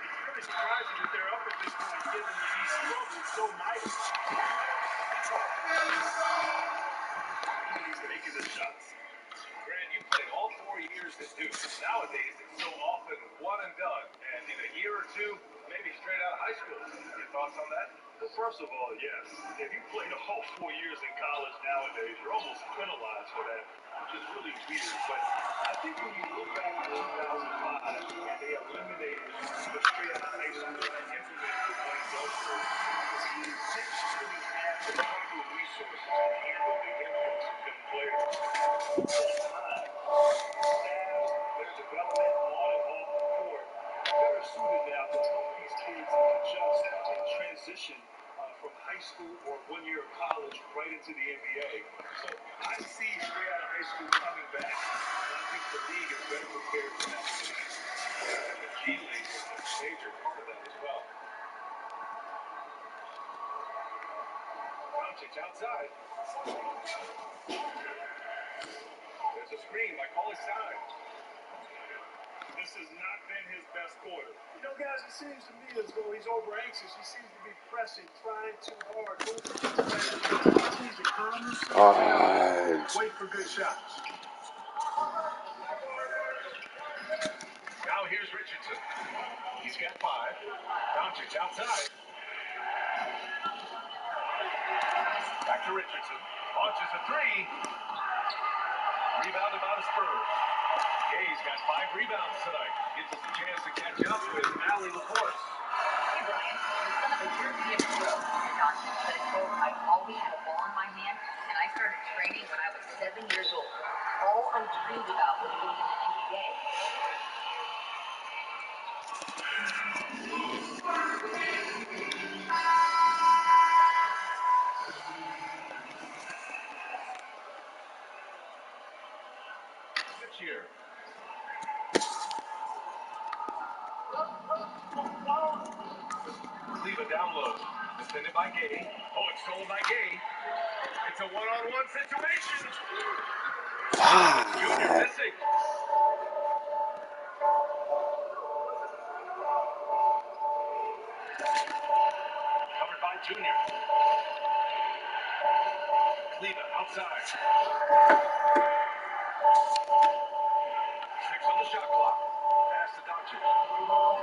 It's really surprising that they're up at this point, given that he struggled so mightily. He's making the shots. Grant, you played all 4 years at Duke. Nowadays, it's so often one and done. And in a year or two, maybe straight out of high school. Your thoughts on that? Well, first of all, yes. If you played all 4 years in college nowadays, you're almost penalized for that, which is really weird. But I think when you look back to 2005 and they eliminated the straight out of high school and implemented the one and done rule, the team essentially had the technical resources to handle the influx of young players. At that time, staffs, their development on and off the court, better suited now to help these kids adjust and transition from high school or 1 year of college right into the NBA. So I see straight out of high school coming back, and I think the league is better prepared for that. And the G League is a major part of that as well. Doncic outside. There's a screen by Cauley-Stein. This has not been his best quarter. You know, guys, it seems to me as though he's over anxious. He seems to be pressing, trying too hard. He needs to calm himself. Wait for good shots. Now here's Richardson. He's got 5. Doncic outside. Back to Richardson. Launches a 3. Rebounded by the Spurs. Gay's got 5 rebounds tonight. Gives us a chance to catch up with Allie LaForce. Hey, Brian. The son of a jersey in the world, Doncic said, quote, I've always had a ball in my hand, and I started training when I was 7 years old. All I dreamed about was being in the NBA. Here. Cleaver down low. Defended by Gay. Oh, it's stolen by Gay. It's a one-on-one situation. Junior missing. Covered by Junior. Cleaver outside. 6 on the shot clock. Pass to Doncic. Oh,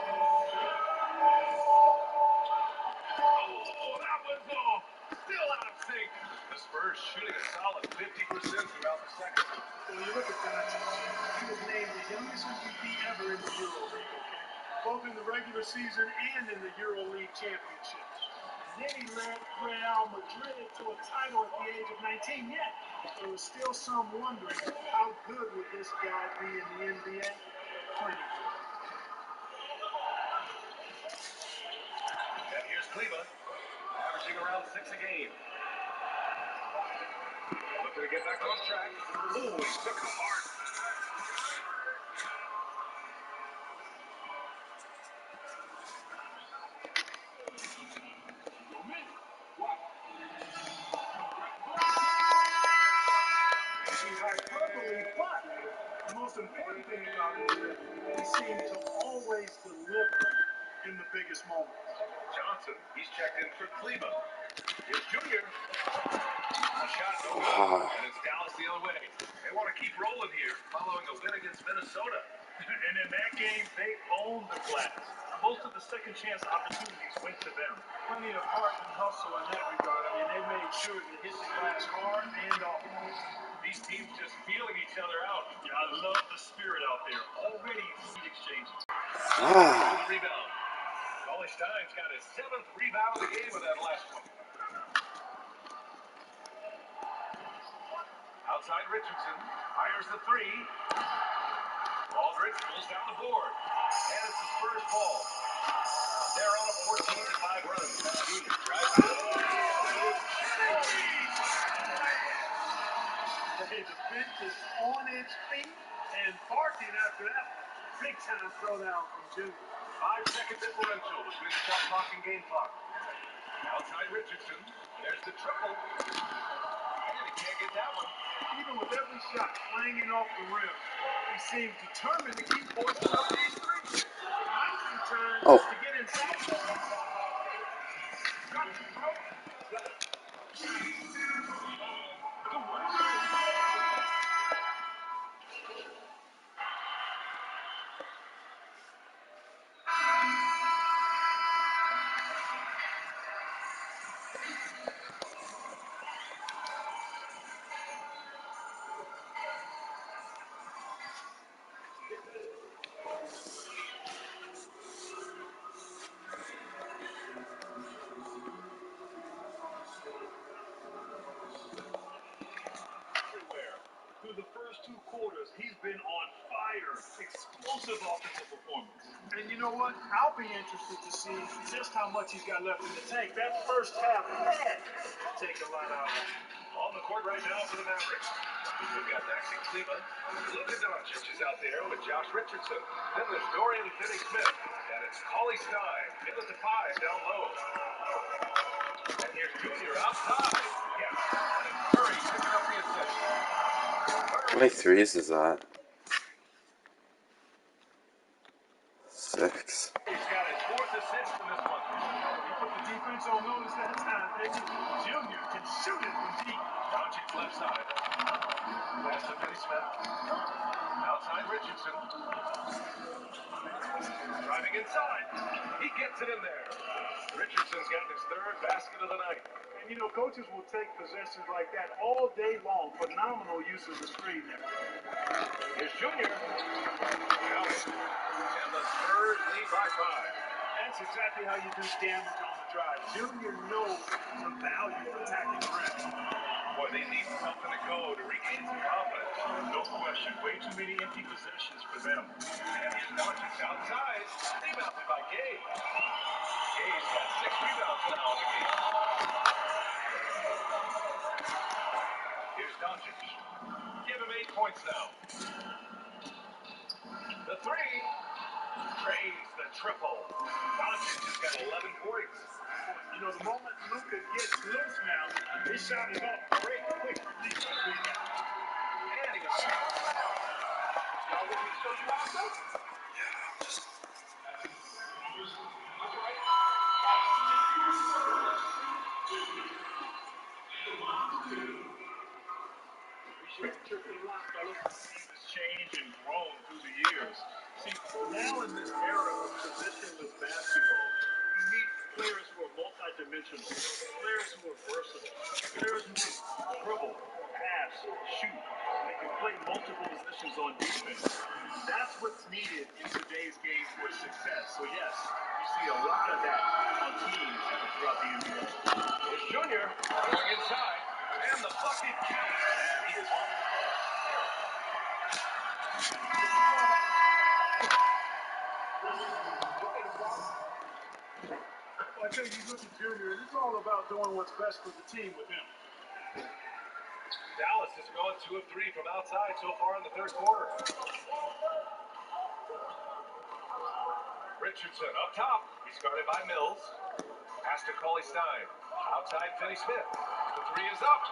that one's off. Still out of sync. The Spurs shooting a solid 50% throughout the second. When you look at Doncic, he was named the youngest MVP ever in the EuroLeague, okay? Both in the regular season and in the EuroLeague championships. And then he led Real Madrid to a title at the age of 19. Yet, there was still some wondering how good would this guy be in the NBA? Plenty good. And here's Cleaver, averaging around 6 a game. Looking to get back on track. Oh, he took it hard. He's hyperbole, but the most important thing about it is that he seemed to always deliver in the biggest moments. Johnson, he's checked in for Cleaver. Here's Junior. A shot, no good. And it's Dallas the other way. They want to keep rolling here, following a win against Minnesota. And in that game, they owned the glass. Most of the second chance opportunities went to them. Plenty of heart and hustle in that regard. I mean, they made sure to hit the glass hard and often. These teams just feeling each other out. Yeah, I love the spirit out there. Already seed exchanges. The rebound. Cauley-Stein's got his 7th rebound of the game with that last one. Outside Richardson. Fires the 3. Aldridge pulls down the board. And it's the Spurs ball. They're on a 14-5 run. Junior drives it. Hey, the bench is on its feet and barking after that one. Big time throwdown from Junior. 5-second differential between the shot clock and game clock. Outside Richardson. There's the triple. And he can't get that one. Even with every shot clanging off the rim, he seems determined to keep forcing up these threes. Might be time to get inside. Got to throw. Through the first 2 quarters, he's been on fire. Explosive offensive performance. And you know what? I'll be interested to see just how much he's got left in the tank. That first half had to take a lot out of him. On the court right now for the Mavericks. We've got Maxi Kleba. Luka Doncic is out there with Josh Richardson. Then there's Dorian Finney-Smith. And it's Cauley-Stein. Hit with the 5 down low. And here's Junior outside. Yes. And it's Curry picking up the assist. How many threes is that? 6. He's got his 4th assist in this one. He put the defense on notice that time, didn't he? Junior can shoot it from deep. Doncic left side. Pass to Finney-Smith. Outside Richardson. Driving inside. He gets it in there. Richardson's gotten his 3rd basket of the night. And you know, coaches will take possessions like that all day long. Phenomenal use of the screen there. Here's Junior. And the Spurs lead by 5. That's exactly how you do damage on the drive. Junior knows the value of attacking the rim. Boy, they need something to go to regain some confidence. No question. Way too many empty possessions for them. And here's Doncic outside. Rebounded by Gay. Gay's got 6 rebounds now in the game. Here's Doncic. Give him 8 points now. The 3. Praise the triple. Doncic has got 11 points. You know, the moment Luka gets loose now, his shot is off. Great, quick release. And he was y'all want me to show you how it goes? Changed and grown through the years. See, now in this era of positionless basketball, you need players who are multidimensional, players who are versatile, players who can dribble, pass, shoot. They can play multiple positions on defense. That's what's needed in today's game for success. So yes, you see a lot of that on teams throughout the NBA. Here's Junior going inside. And the bucket counts. He is on. I tell you, look at Junior, it's all about doing what's best for the team with him. Dallas has gone 2 of 3 from outside so far in the 3rd quarter. Richardson up top. He's guarded by Mills. Pass to Cauley-Stein. Outside Finney-Smith. The 3 is up.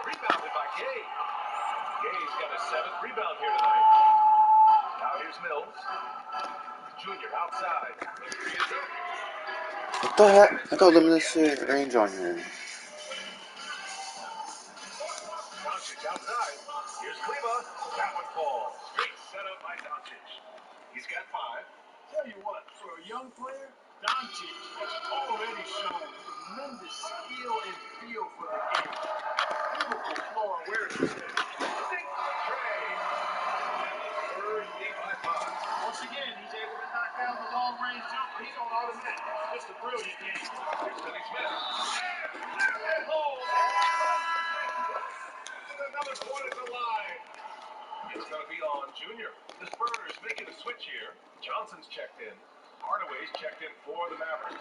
Rebounded by Gay. Gay's got his 7th rebound here tonight. Now here's Mills. Junior outside. The 3 is up. What the heck? I got limited range on here. Doncic outside. Here's Kleba. That one falls. Great setup by Doncic. He's got 5. Tell you what, for a young player, Doncic has already shown tremendous skill and feel for the game. Beautiful floor awareness there. Trey. And the Spurs lead by 5. Once again, he's able to knock down the long-range jumper. He's on automatic. Just a brilliant game. Here's Finney-Smith. And hold. Another point at the line. It's going to be on Junior. The Spurs making a switch here. Johnson's checked in. Hardaway's checked in for the Mavericks.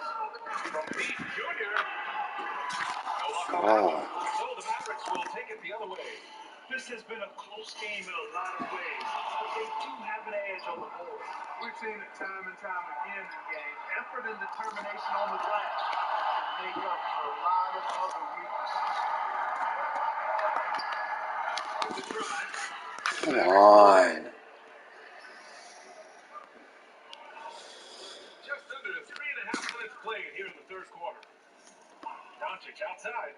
From deep, Junior. No luck on that one. So the Mavericks will take it the other way. This has been a close game in a lot of ways, but they do have an edge on the board. We've seen it time and time again in games. Effort and determination on the glass can make up for a lot of other weaknesses. Come on. Just under 3.5 minutes played here in the 3rd quarter. Doncic outside.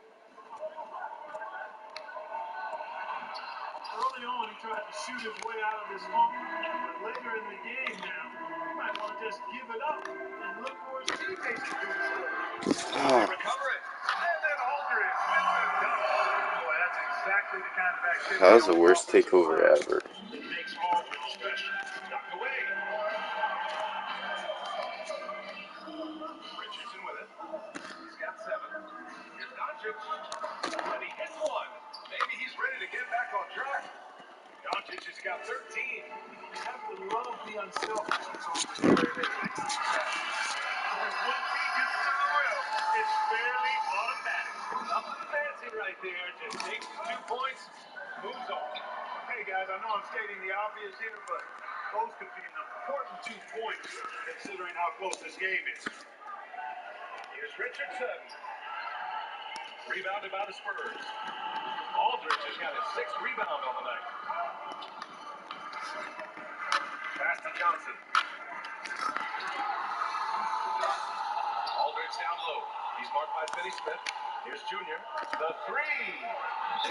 Early on, he tried to shoot his way out of this funk, but later in the game now, he might want to just give it up and look for his teammates to do the same. Recover it. And then Aldridge with the dunk. Boy, that's exactly the kind of activity. That was the worst takeover ever. It makes Aldridge special. Knocked away. Richardson with it. He's got 7. Here's Doncic. And he hits one. Maybe he's ready to get back on track. Doncic has got 13. You have to love the unselfishness on display there. Because once he gets to the rim, it's fairly automatic. Nothing fancy right there. Just takes the 2 points, moves on. Hey guys, I know I'm stating the obvious here, but those could be an important 2 points considering how close this game is. Here's Richardson. Rebounded by the Spurs. Aldridge has got his 6th rebound on the night. Pass to Johnson. Aldridge down low. He's marked by Finney Smith. Here's Junior. The 3.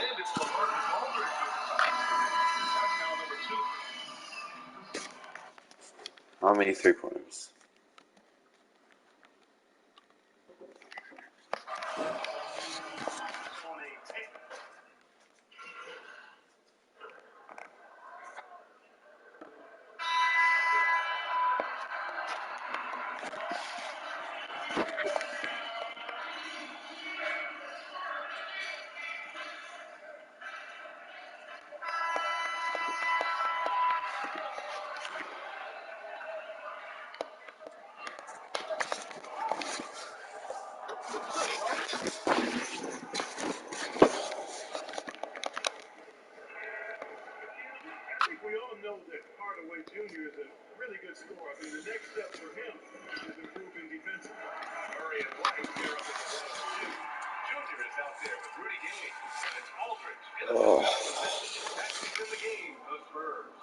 And it's LaMarcus Aldridge with the foul. That's foul number 2. How many 3-pointers? On a tape. I think we all know that Hardaway Jr. is a really good scorer. I mean, the next step for him is improving defensively. Murray and White pair up in the 1-on-2. Junior is out there with Rudy Gay. And it's Aldridge in a Oh. mid-range position. That's in the game, the Spurs.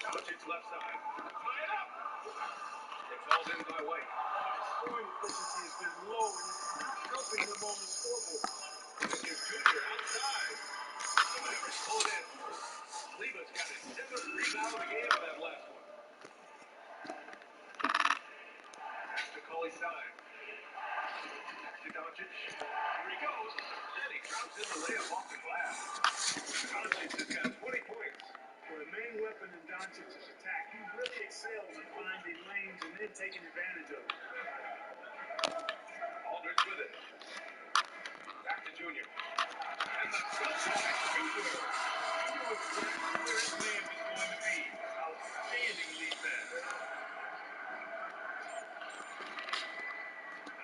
Doncic left side. Tie it up. It's hauled in by White. His scoring efficiency has been low, and it's not helping him on the scoreboard. Here's Junior outside. The Mavericks pull it in. Leva's got his 7th rebound of the game with that last one. Pass to Cauley Stein. Back to Doncic. Here he goes. And he drops in the layup off the glass. Doncic has got 20 points. For the main weapon in Doncic's attack, he really excels at finding lanes and then taking advantage of them. Aldridge with it. Back to Junior. And the shot by Junior. He knew exactly where his man was going to be. Outstanding lead pass.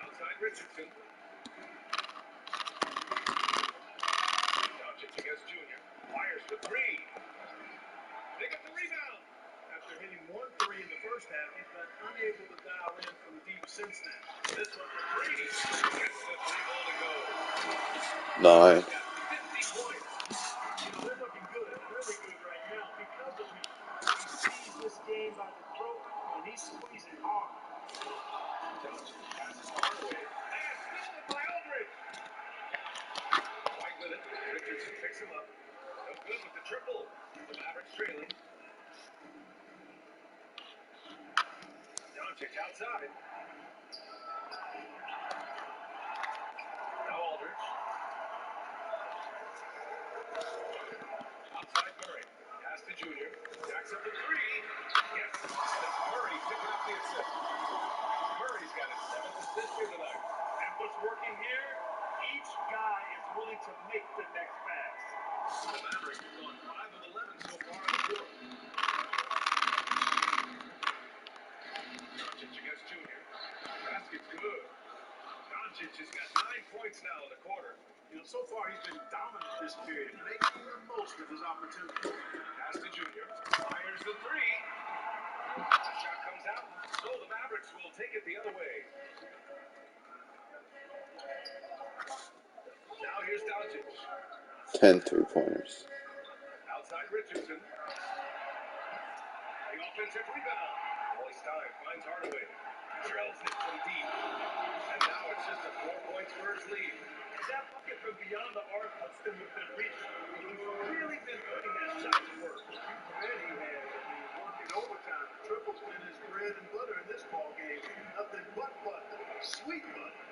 Outside Richardson. Doncic against Junior. Fires for 3. They get the rebound. After hitting 1 3 in the first half, he's been unable to dial in from deep since then. This one for 3. Gets the 3-ball to go. 9. He's got 50 points. You know, they're looking good, really good right now because of him. He sees this game by the throat, and he's squeezing hard. Doncic passes Hardaway. And stolen by Aldridge. White with it. Richardson picks him up. No good with the triple. The Mavericks trailing. Doncic outside. Now Aldridge. Outside Murray. Pass to Junior. Jacks up the 3. Yes. And it's Murray picking up the assist. Murray's got his 7th assist here tonight. And what's working here, each guy is willing to make the next pass. The Mavericks have gone 5 of 11 so far in the quarter. Doncic against Junior. Basket's good. Doncic has got 9 points now in the quarter. You know, so far he's been dominant this period, making the most of his opportunities. Pass to Junior. Fires the 3. The shot comes out. So the Mavericks will take it the other way. Now here's Doncic. 10 3-pointers. Outside Richardson. The offensive rebound. Cauley Stein finds Hardaway. Drills it from deep. And now it's just a 4-point Spurs lead. That bucket from beyond the arc puts them within reach. He's really been putting that shot to work. You bet he has. I mean, working overtime. The triple's been his bread and butter in this ball game. Nothing but butter. Sweet butter.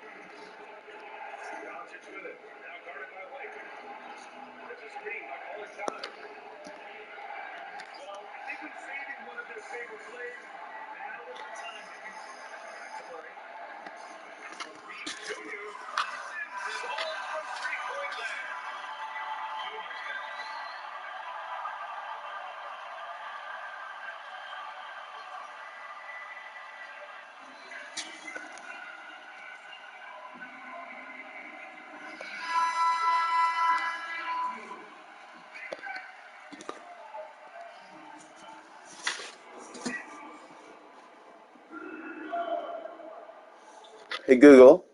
Doncic with it. Now guarded by White. There's a screen by Cauley Stein. Well, they've been saving one of their favorite plays. Now is the time to use it. Back to Murray. From deep, Junior sends it home from 3-point land. Junior's got Hey Google,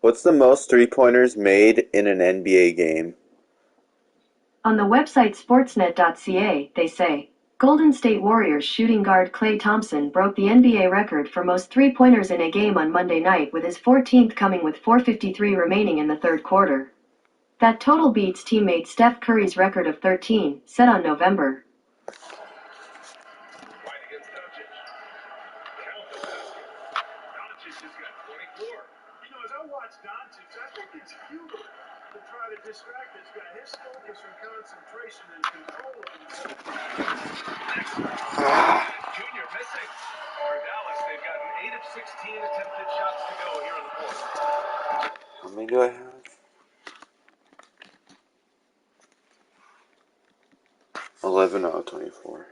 what's the most three-pointers made in an NBA game? On the website sportsnet.ca, they say, Golden State Warriors shooting guard Klay Thompson broke the NBA record for most three-pointers in a game on Monday night, with his 14th coming with 4:53 remaining in the third quarter. That total beats teammate Steph Curry's record of 13, set on November. Right against Doncic. Count the basket. Doncic has got 24. You know, as I watch Doncic, I think it's futile to try to distract this guy. His focus and concentration and control of himself. Junior missing. For Dallas, they've gotten 8 of 16 attempted shots to go here in the fourth. How many do I have? 11 out of 24.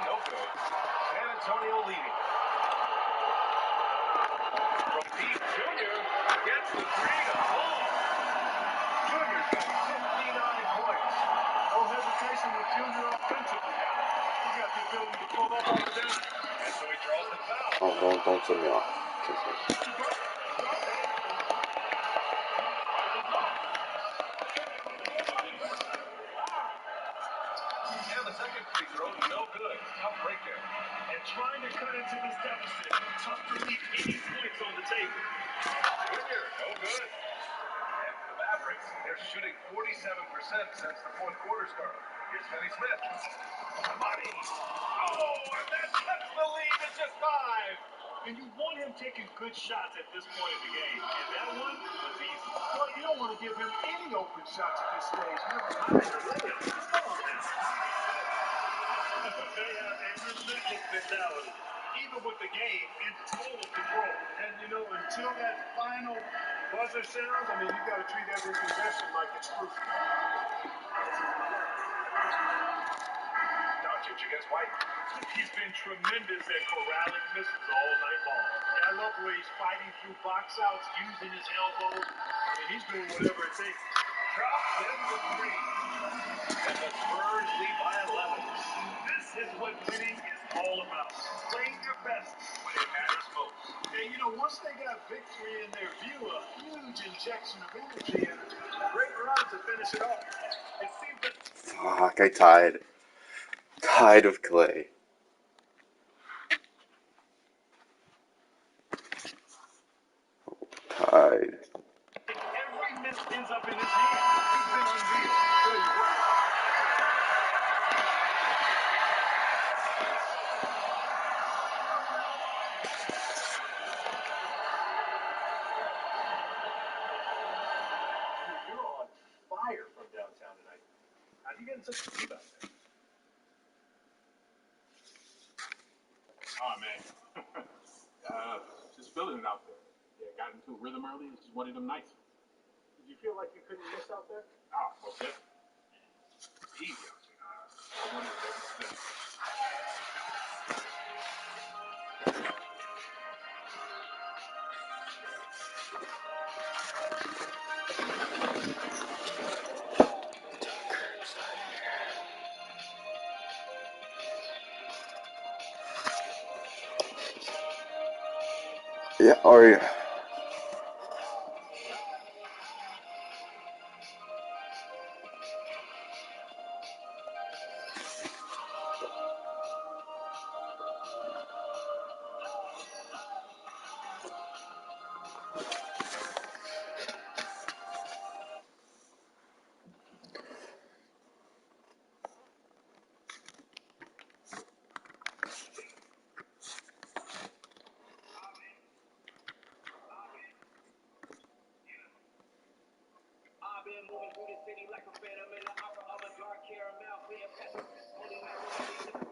No good. San Antonio leading. From deep, Junior gets the three to fall. Junior's got 59 points. No hesitation with Junior offensively now. He's got the ability to pull up on the dime. And so he draws the foul. Oh, don't send me off. And the second free throw, no good. Tough break there. And trying to cut into this deficit. Tough to leave any points on the table. Junior, no good. And for the Mavericks, they're shooting 47% since the fourth quarter started. Here's Finney Smith. Money. Oh, and that cuts the lead to just 5. And you want him taking good shots at this point in the game. And that one was easy. Well, you don't want to give him any open shots at this stage. Never mind the layup. Come on now. They have a relentless mentality, even with the game in total control. And, you know, until that final buzzer sounds, I mean, you got to treat every possession like it's crucial. Doncic against White. He's been tremendous at corralling misses all night long. Yeah, I love the way he's fighting through box outs, using his elbows. I mean, he's doing whatever it takes. Drops in the 3. And the Spurs lead by 11. This is what winning is all about. Playing your best when it matters most. And, you know, once they got victory in their view, a huge injection of energy and a great run to finish it off. It seems that... Fuck, I tied. Tied with Clay. Tied. every miss ends up in his hand. He's been unreal. Really worked. You're on fire from downtown tonight. How'd you get in such a speed out there? Oh, man. Just feeling it out there. Yeah, got into a rhythm early. It's just one of them nights. Did you feel like you couldn't miss out there? Oh, okay. Easy out there. I wanted to Yeah, or yeah. Moving through the city like a phantom in the opera of a dark caramel. Clear past, holding my